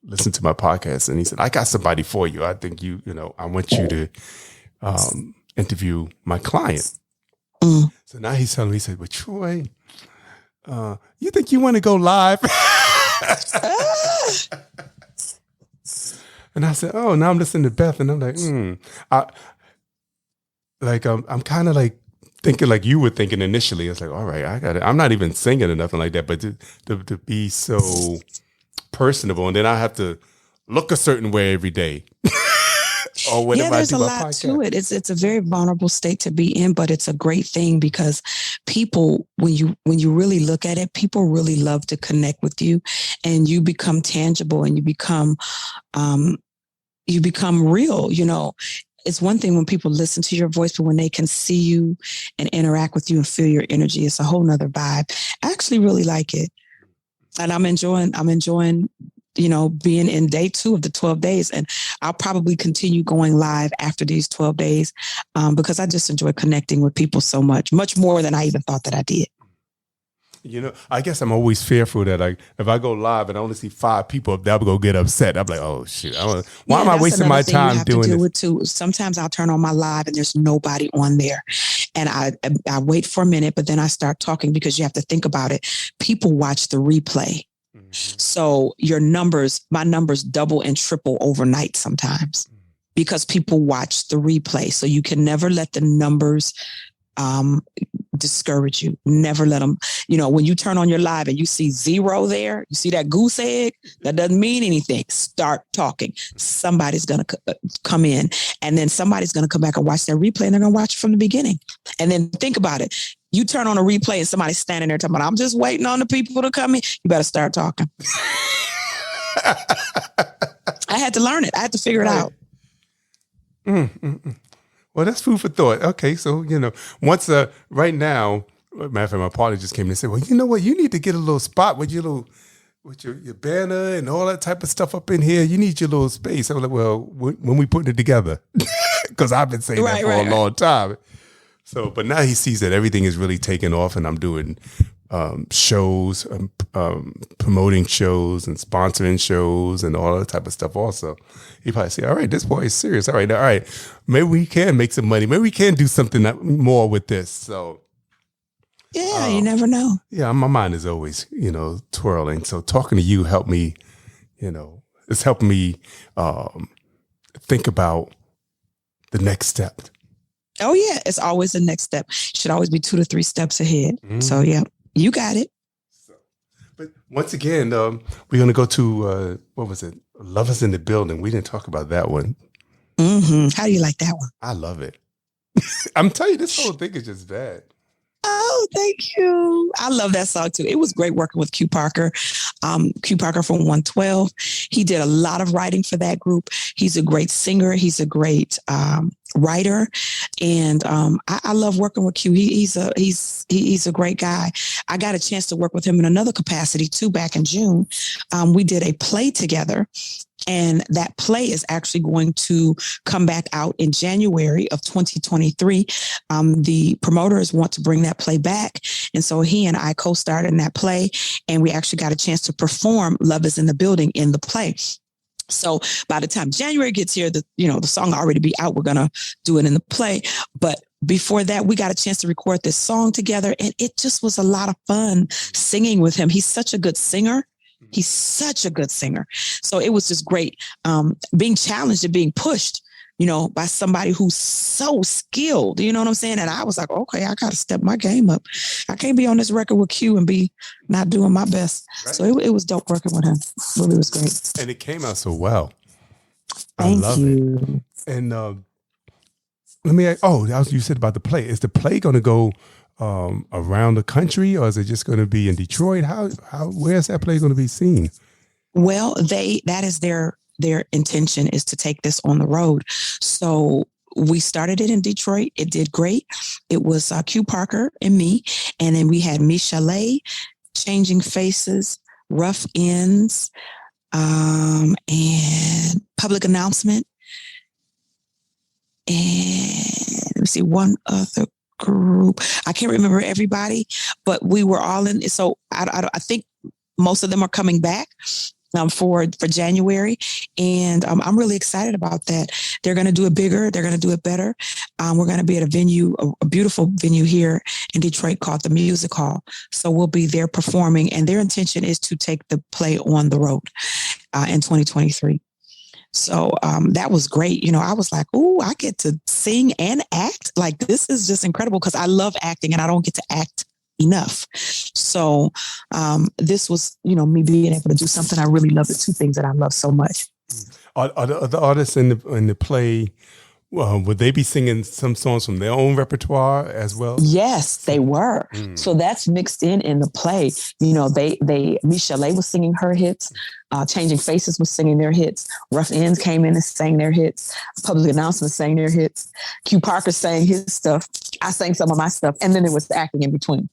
Speaker 2: listened to my podcast, and he said, I got somebody for you. I think I want you to interview my client. Mm. So now he's telling me, he said, well, Troy, you think you want to go live? And I said, oh, now I'm listening to Beth, and I'm like, I'm kind of like
Speaker 8: thinking like you were thinking initially. It's like, all right, I got it. I'm not even singing or nothing like that, but to be so personable, and then I have to look a certain way every day. Or whenever
Speaker 2: there's
Speaker 8: I do
Speaker 2: a lot to it. It's a very vulnerable state to be in, but it's a great thing because people, when you really look at it, people really love to connect with you, and you become tangible, and you become real. You know, it's one thing when people listen to your voice, but when they can see you and interact with you and feel your energy, it's a whole nother vibe. I actually really like it, and I'm enjoying. You know, being in day 2 of the 12 days. And I'll probably continue going live after these 12 days because I just enjoy connecting with people so much more than I even thought that I did.
Speaker 8: You know, I guess I'm always fearful that if I go live and I only see 5 people, they'll go get upset. I'm like, oh, shit. Why am I wasting my time doing this?
Speaker 2: Too. Sometimes I'll turn on my live and there's nobody on there. And I wait for a minute, but then I start talking because you have to think about it. People watch the replay. So my numbers double and triple overnight sometimes because people watch the replay. So you can never let the numbers discourage you. Never let them, you know, when you turn on your live and you see 0 there, you see that goose egg, that doesn't mean anything. Start talking. Somebody's going to come in, and then somebody's going to come back and watch that replay, and they're going to watch it from the beginning. And then think about it. You turn on a replay and somebody's standing there talking about, I'm just waiting on the people to come in. You better start talking. I had to learn it. I had to figure it out.
Speaker 8: Well, that's food for thought. Okay, so, you know, once right now, matter of fact, my partner just came in and said, well, you know what? You need to get a little spot with your banner and all that type of stuff up in here. You need your little space. I was like, well, when we putting it together? Because I've been saying that for a long time. So, but now he sees that everything is really taking off, and I'm doing shows, promoting shows and sponsoring shows and all that type of stuff also. He probably say, all right, this boy is serious. All right. Maybe we can make some money. Maybe we can do something more with this. So,
Speaker 2: yeah, you never know.
Speaker 8: Yeah, my mind is always, you know, twirling. So talking to you helped me, you know, it's helping me think about the next step.
Speaker 2: Oh, yeah. It's always the next step. Should always be 2 to 3 steps ahead. Mm-hmm. So, yeah, you got it.
Speaker 8: But once again, we're going to go to, what was it? Love Is in the Building. We didn't talk about that one.
Speaker 2: Mm-hmm. How do you like that one?
Speaker 8: I love it. I'm telling you, this whole thing is just bad.
Speaker 2: Oh, thank you. I love that song too. It was great working with Q Parker. Q Parker from 112. He did a lot of writing for that group. He's a great singer. He's a great writer, and I love working with Q. He's a great guy. I got a chance to work with him in another capacity too back in June. We did a play together. And that play is actually going to come back out in January of 2023. The promoters want to bring that play back. And so he and I co-starred in that play. And we actually got a chance to perform Love Is in the Building in the play. So by the time January gets here, the song will already be out. We're going to do it in the play. But before that, we got a chance to record this song together. And it just was a lot of fun singing with him. He's such a good singer. He's such a good singer. So it was just great being challenged and being pushed, by somebody who's so skilled. You know what I'm saying? And I was like, okay, I got to step my game up. I can't be on this record with Q and be not doing my best. Right. So it was dope working with him. Really was great.
Speaker 8: And it came out so well.
Speaker 2: Thank
Speaker 8: I love
Speaker 2: you.
Speaker 8: it. And let me ask, you said about the play. Is the play going to go around the country, or is it just going to be in Detroit? Where's that play going to be seen? Well,
Speaker 2: that is their intention is to take this on the road. So we started it in Detroit. It did great. It was Q Parker and me, and then we had Michelle, Changing Faces, Rough Ends, and Public Announcement, and let me see, one other group. I can't remember everybody, but we were all in. So I think most of them are coming back for January, and I'm really excited about that. They're going to do it bigger. They're going to do it better. We're going to be at a venue, a beautiful venue here in Detroit called the Music Hall. So we'll be there performing, and their intention is to take the play on the road in 2023. So that was great. You know, I was like, "Ooh, I get to sing and act. Like, this is just incredible," because I love acting and I don't get to act enough. So this was, you know, me being able to do something I really love. The two things that I love so much.
Speaker 8: Are the artists in the play? Would they be singing some songs from their own repertoire as well?
Speaker 2: Yes, they were. So that's mixed in the play. You know, Michelle was singing her hits. Changing Faces was singing their hits. Rough Ends came in and sang their hits. Public Announcements sang their hits. Q Parker sang his stuff. I sang some of my stuff, and then there was the acting in between.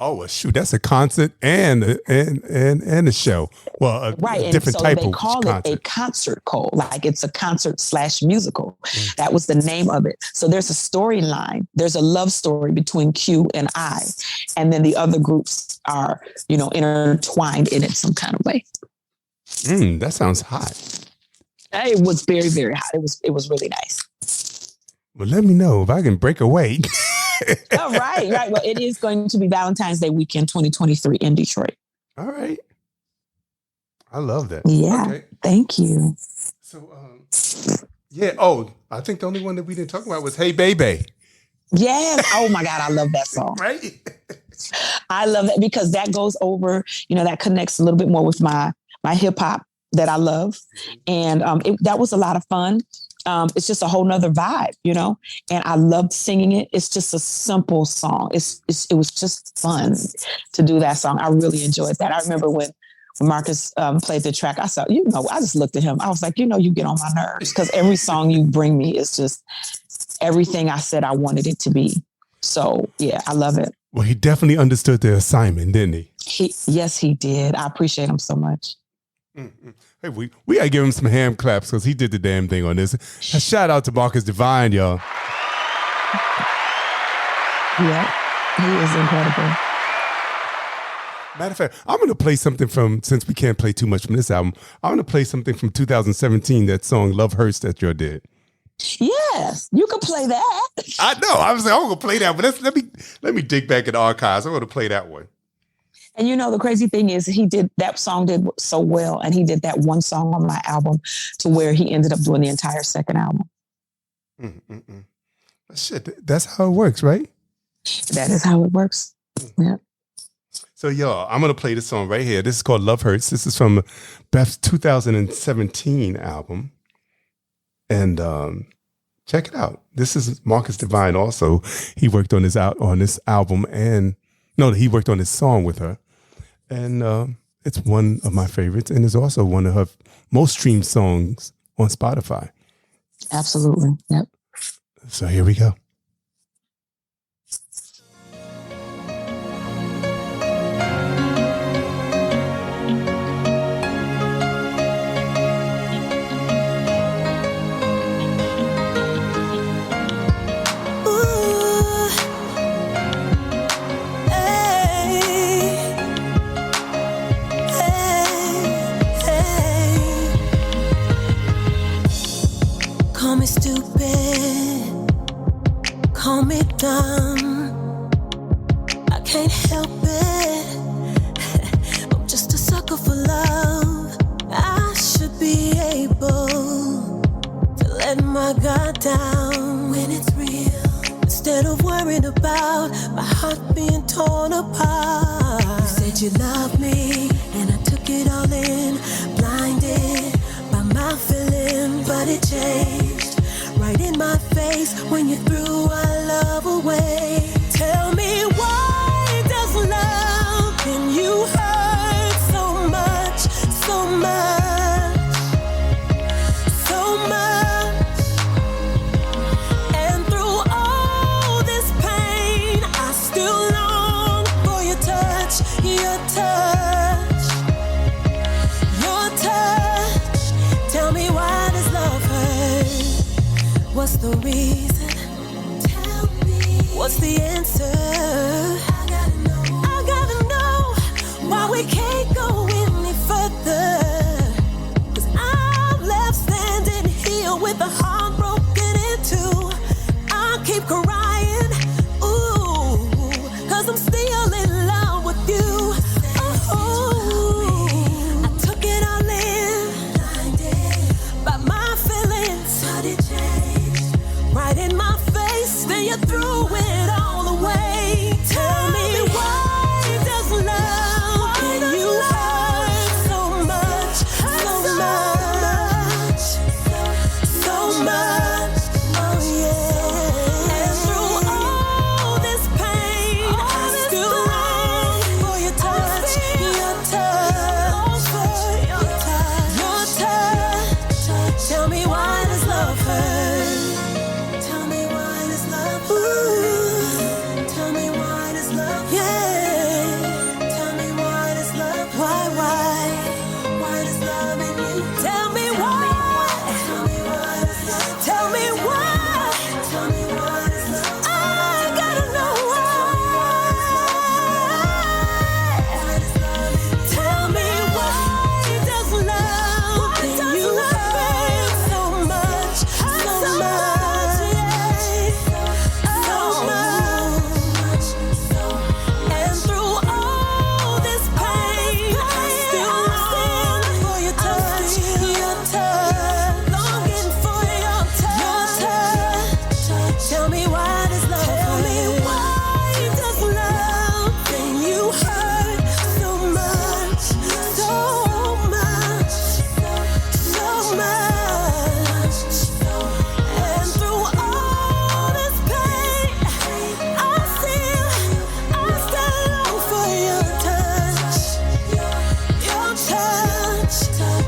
Speaker 8: Oh, well, shoot, that's a concert and a show. Well,
Speaker 2: right,
Speaker 8: a different
Speaker 2: and so
Speaker 8: type
Speaker 2: they
Speaker 8: of
Speaker 2: call
Speaker 8: concert.
Speaker 2: it a concert, Cole. Like, it's a concert/musical. That was the name of it. So there's a storyline. There's a love story between Q and I, and then the other groups are, you know, intertwined in it some kind of way.
Speaker 8: That sounds hot.
Speaker 2: It was very, very hot. It was really nice.
Speaker 8: Well, let me know if I can break away.
Speaker 2: Oh, right. Well, it is going to be Valentine's Day weekend 2023 in Detroit.
Speaker 8: All right. I love that.
Speaker 2: Yeah.
Speaker 8: Okay.
Speaker 2: Thank you.
Speaker 8: So, yeah. Oh, I think the only one that we didn't talk about was Hey Baby.
Speaker 2: Yes. Oh my God. I love that song.
Speaker 8: Right.
Speaker 2: I love that because that goes over, you know, that connects a little bit more with my hip hop that I love. And that was a lot of fun. It's just a whole nother vibe, you know, and I loved singing it. It's just a simple song. It was just fun to do that song. I really enjoyed that. I remember when Marcus played the track, I saw, you know, I just looked at him. I was like, you know, you get on my nerves because every song you bring me is just everything I said I wanted it to be. So yeah, I love it.
Speaker 8: Well, he definitely understood the assignment, didn't he?
Speaker 2: Yes, he did. I appreciate him so much.
Speaker 8: Mm-hmm. Hey, we gotta give him some hand claps because he did the damn thing on this. A shout out to Marcus Devine, y'all.
Speaker 2: Yeah, he is incredible.
Speaker 8: Matter of fact, I'm going to play something since we can't play too much from this album, I'm going to play something from 2017, that song Love Hurts that you did.
Speaker 2: Yes, you can play that.
Speaker 8: I know. I was like, I'm going to play that, but let me dig back in the archives. I'm going to play that one.
Speaker 2: And you know, the crazy thing is that song did so well, and he did that one song on my album to where he ended up doing the entire second album.
Speaker 8: Shit, that's how it works, right?
Speaker 2: That is how it works. Yeah.
Speaker 8: So, y'all, I'm going to play this song right here. This is called Love Hurts. This is from Beth's 2017 album. And check it out. This is Marcus Devine also. He worked on this album he worked on this song with her. And it's one of my favorites. And it's also one of her most streamed songs on Spotify.
Speaker 2: Absolutely. Yep.
Speaker 8: So here we go.
Speaker 10: Call me stupid, call me dumb. I can't help it. I'm just a sucker for love. I should be able to let my guard down when it's real, instead of worrying about my heart being torn apart. You said you loved me, and I took it all in, blinded by my feeling, but it changed right in my face when you threw our love away. Tell me, why does love in you hurt so much, so much, so much? And through all this pain, I still long for your touch, your touch, your touch. Tell me, why does love hurt? What's the reason? Tell me. What's the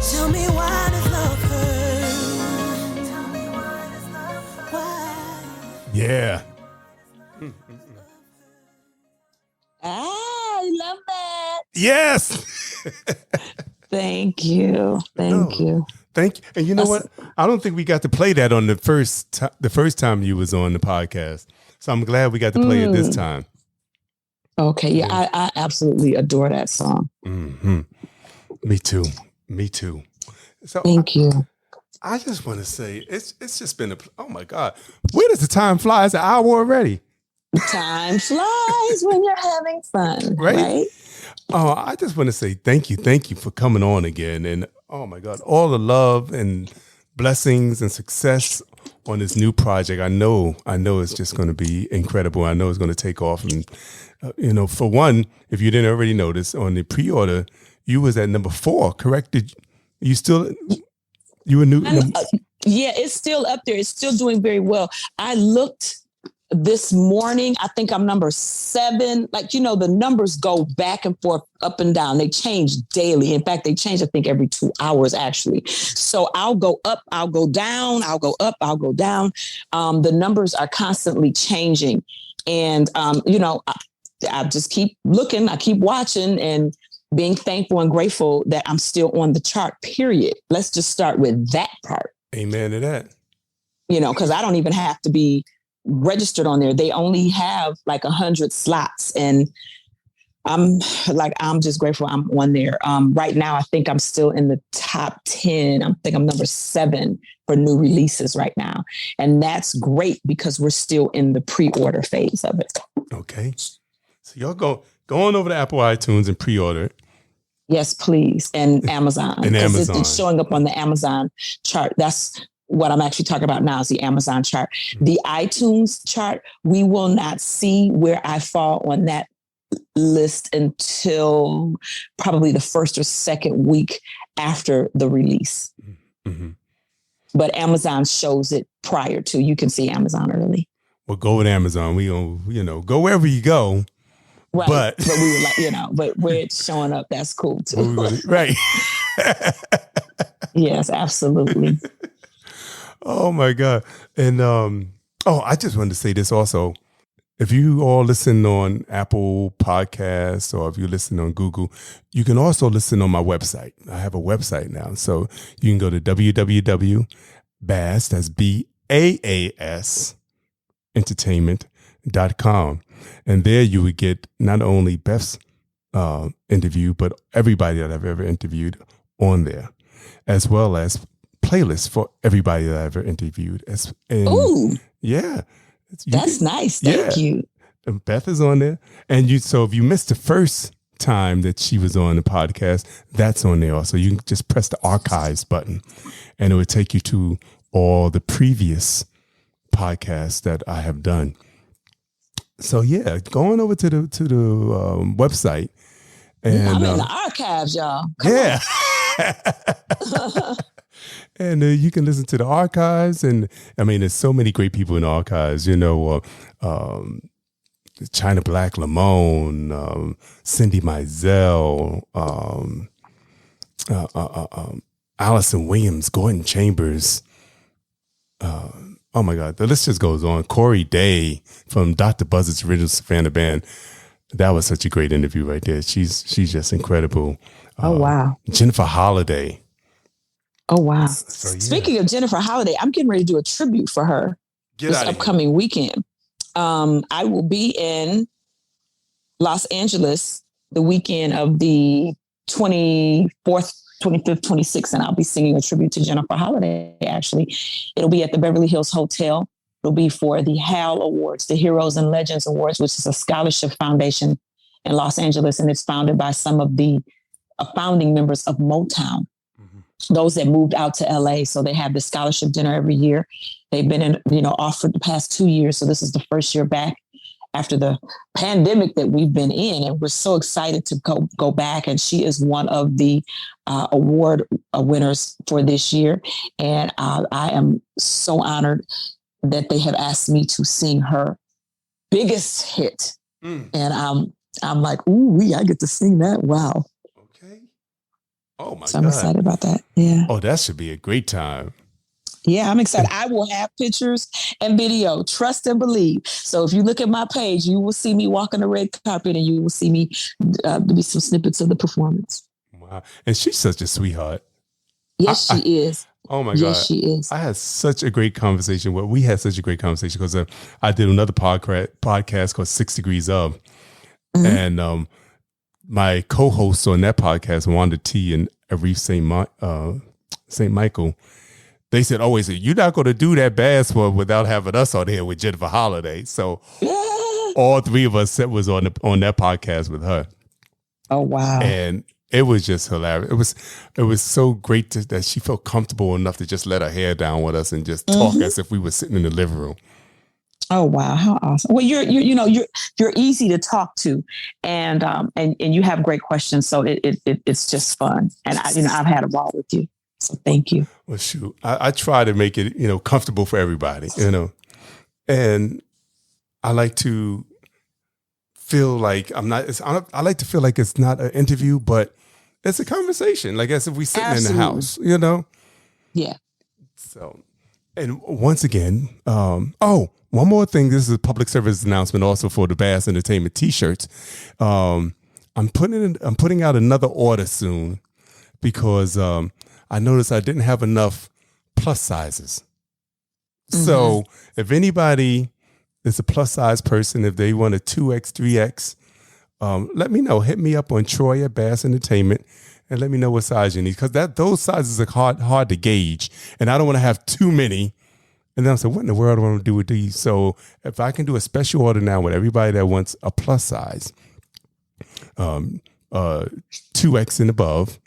Speaker 10: Tell me why does love hurt? Tell me why does love hurt? Why?
Speaker 8: Yeah.
Speaker 2: I love that.
Speaker 8: Yes.
Speaker 2: Thank you. Thank you.
Speaker 8: Thank you. And you know what? I don't think we got to play that on the first time you was on the podcast. So I'm glad we got to play it this time.
Speaker 2: Okay. Yeah, I absolutely adore that song.
Speaker 8: Mm-hmm. Me too. So
Speaker 2: Thank you.
Speaker 8: I just want to say it's just been oh my God. Where does the time fly? It's an hour already.
Speaker 2: Time flies when you're having fun. Right?
Speaker 8: Oh, I just want to say thank you for coming on again. And oh my God, all the love and blessings and success on this new project. I know it's just going to be incredible. I know it's going to take off. And for one, if you didn't already notice, on the pre-order, you was at number 4, correct? You were new?
Speaker 2: Yeah, it's still up there. It's still doing very well. I looked this morning. I think I'm number 7. The numbers go back and forth, up and down. They change daily. In fact, they change, I think, every 2 hours, actually. So I'll go up, I'll go down, I'll go up, I'll go down. The numbers are constantly changing. And, I just keep looking. I keep watching and being thankful and grateful that I'm still on the chart, period. Let's just start with that part.
Speaker 8: Amen to that.
Speaker 2: Because I don't even have to be registered on there. They only have 100 slots. And I'm just grateful I'm on there. Right now, I think I'm still in the top 10. I think I'm number 7 for new releases right now. And that's great because we're still in the pre-order phase of it.
Speaker 8: Okay. So y'all go on over to Apple iTunes and pre-order it.
Speaker 2: Yes, please. And Amazon.
Speaker 8: And Amazon.
Speaker 2: It's showing up on the Amazon chart. That's what I'm actually talking about now is the Amazon chart. The iTunes chart, we will not see where I fall on that list until probably the first or second week after the release. Mm-hmm. But Amazon shows it prior to. You can see Amazon early.
Speaker 8: Well, go with Amazon. We gonna, go wherever you go.
Speaker 2: Right.
Speaker 8: But
Speaker 2: we were but where it's showing up, that's cool too.
Speaker 8: Right.
Speaker 2: Yes, absolutely.
Speaker 8: Oh my God. And I just wanted to say this also. If you all listen on Apple Podcasts or if you listen on Google, you can also listen on my website. I have a website now. So you can go to www.baas, that's BAAS, entertainment.com. And there you would get not only Beth's interview, but everybody that I've ever interviewed on there, as well as playlists for everybody that I've ever interviewed.
Speaker 2: Ooh.
Speaker 8: Yeah.
Speaker 2: That's nice. Thank you.
Speaker 8: And Beth is on there. And so if you missed the first time that she was on the podcast, that's on there also. You can just press the archives button and it would take you to all the previous podcasts that I have done. So yeah, going over to the website, and
Speaker 2: I'm in the archives, y'all. Come
Speaker 8: on. And you can listen to the archives, and I mean, there's so many great people in the archives. China Black, Lamone, Cindy Mizell, Allison Williams, Gordon Chambers. Oh my God, the list just goes on. Corey Day from Dr. Buzzard's original Savannah Band. That was such a great interview right there. She's just incredible.
Speaker 2: Oh wow.
Speaker 8: Jennifer Holliday.
Speaker 2: Oh wow.
Speaker 8: So, yeah.
Speaker 2: Speaking of Jennifer Holliday, I'm getting ready to do a tribute for her this upcoming weekend. I will be in Los Angeles the weekend of the 24th, 25th, 26th, and I'll be singing a tribute to Jennifer Holliday, actually. It'll be at the Beverly Hills Hotel. It'll be for the HAL Awards, the Heroes and Legends Awards, which is a scholarship foundation in Los Angeles, and it's founded by some of the founding members of Motown, those that moved out to LA. So they have this scholarship dinner every year. They've been offered the past 2 years. So this is the first year back after the pandemic that we've been in. And we're so excited to go back. And she is one of the award winners for this year. And I am so honored that they have asked me to sing her biggest hit. And I'm like, ooh, I get to sing that. Wow.
Speaker 8: Okay. Oh my
Speaker 2: So I'm
Speaker 8: God.
Speaker 2: excited about that. Yeah.
Speaker 8: Oh, that should be a great time.
Speaker 2: Yeah, I'm excited. I will have pictures and video. Trust and believe. So if you look at my page, you will see me walking the red carpet, and you will see me be some snippets of the performance.
Speaker 8: Wow. And she's such a sweetheart.
Speaker 2: Yes, she is.
Speaker 8: Oh my
Speaker 2: Yes,
Speaker 8: God.
Speaker 2: she is.
Speaker 8: I had such a great conversation. Well, we had such a great conversation because I did another podcast called 6 Degrees Of.
Speaker 2: Mm-hmm.
Speaker 8: And my co-hosts on that podcast, Wanda T and Arif St. Michael, they said, always, you're not going to do that bass one without having us on here with Jennifer Holliday. So all three of us was on that podcast with her.
Speaker 2: Oh, wow.
Speaker 8: And it was just hilarious. It was so great that she felt comfortable enough to just let her hair down with us and just talk as if we were sitting in the living room.
Speaker 2: Oh wow, how awesome! Well, you're easy to talk to, and you have great questions, so it's just fun. And I've had a ball with you, so thank you.
Speaker 8: Well, shoot, I try to make it comfortable for everybody, and I like to feel like I like to feel like it's not an interview, but it's a conversation, like as if we sitting in the house,
Speaker 2: Yeah.
Speaker 8: So, and once again, one more thing. This is a public service announcement also for the Bass Entertainment T-shirts. I'm putting out another order soon because I noticed I didn't have enough plus sizes. Mm-hmm. So if anybody is a plus size person, if they want a 2X, 3X, let me know. Hit me up on Troy at Bass Entertainment and let me know what size you need, because those sizes are hard to gauge, and I don't want to have too many. And then I said, what in the world do I want to do with these? So if I can do a special order now with everybody that wants a plus size, 2X and above,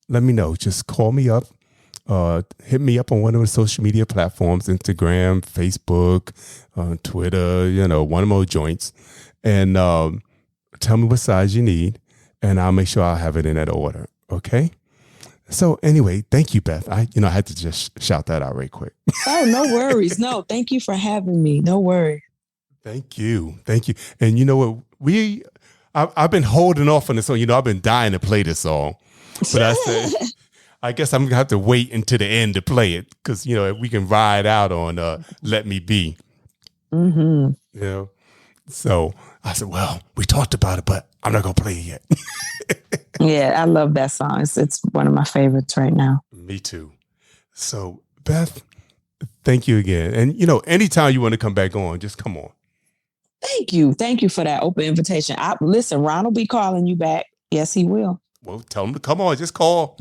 Speaker 8: let me know. Just call me up. Hit me up on one of the social media platforms, Instagram, Facebook, Twitter, one of those joints. And tell me what size you need, and I'll make sure I'll have it in that order. Okay? So anyway, thank you, Beth. I had to just shout that out right quick.
Speaker 2: Oh, no worries. No, thank you for having me. No worries.
Speaker 8: Thank you. And you know what? I've been holding off on this song. I've been dying to play this song, but I said, I guess I'm gonna have to wait until the end to play it because we can ride out on "Let Me Be."
Speaker 2: Mm-hmm.
Speaker 8: So I said, well, we talked about it, but I'm not gonna play it yet.
Speaker 2: Yeah, I love that song. It's one of my favorites right now.
Speaker 8: Me too. So Beth, thank you again. And anytime you want to come back on, just come on.
Speaker 2: Thank you for that open invitation. Listen, Ron will be calling you back. Yes, he will.
Speaker 8: Well, tell him to come on. Just call.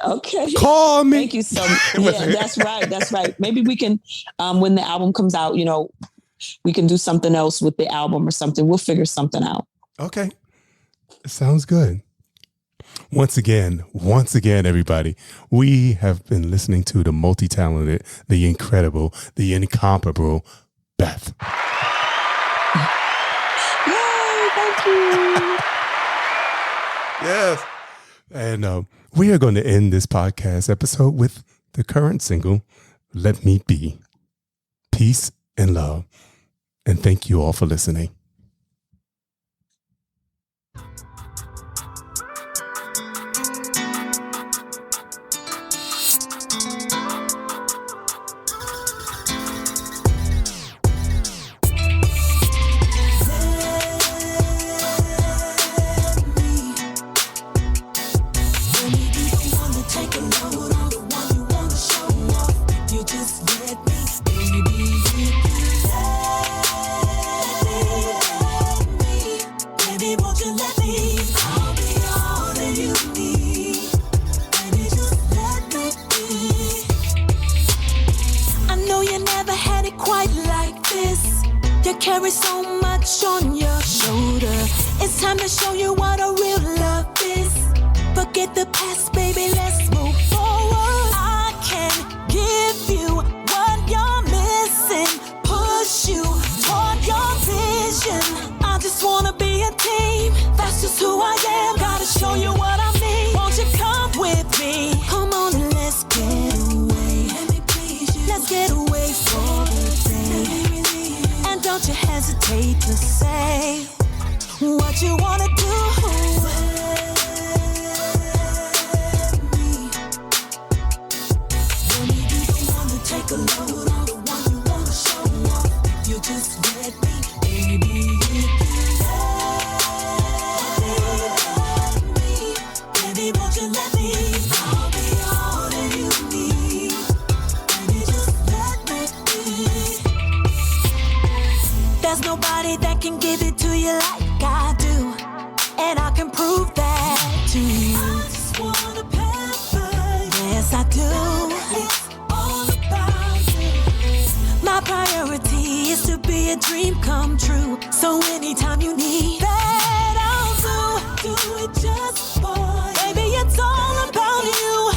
Speaker 2: Okay.
Speaker 8: Call me.
Speaker 2: Thank you so much. Yeah, that's right. Maybe we can, when the album comes out, we can do something else with the album or something. We'll figure something out.
Speaker 8: Okay. Sounds good. Once again, everybody, we have been listening to the multi-talented, the incredible, the incomparable Beth.
Speaker 2: Yay, thank you.
Speaker 8: Yes. And we are going to end this podcast episode with the current single, Let Me Be. Peace and love. And thank you all for listening.
Speaker 10: Carry so much on your shoulder. It's time to show you what a real love is. Forget the past, baby, let's move forward. I can give you what you're missing, push you toward your vision. I just wanna be a team, that's just who I am. Gotta show you what I mean. Won't you come with me? Come on and let's get away. Let me please you. Let's get away for the day. Don't you hesitate to say what you wanna do. a load off, one you wanna show off. If you just let me, baby, if you let me, baby, won't you let me? I'll be all that you need. Baby, just let me be. There's nobody that can give it to you like I do, and I can prove that to you. I just wanna pamper you. Yes, I do. It's all about you. My priority is to be a dream come true. So anytime you need that, I'll do it just for you. Baby, it's all about you.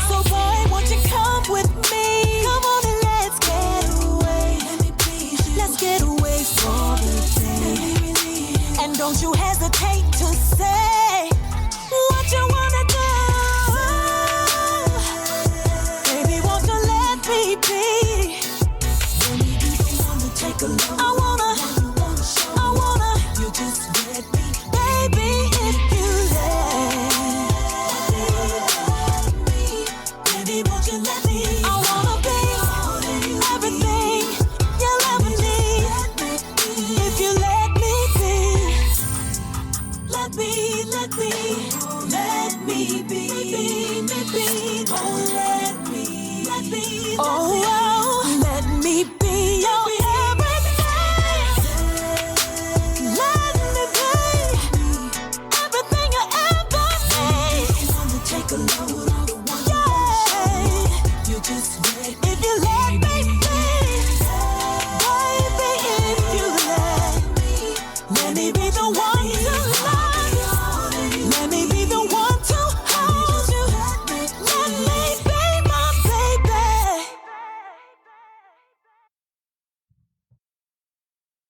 Speaker 10: So boy, won't you come with me? Come on and let's get away. Let me please you. Let's get away for the day. And don't you hesitate to say what you wanna do. Baby, won't you let me be? Let me be the one to take a look. I wanna, you just let me. Baby, if you let me, baby, won't you let me? I wanna be everything you'll ever need. If you let me be, let me be, oh let me, oh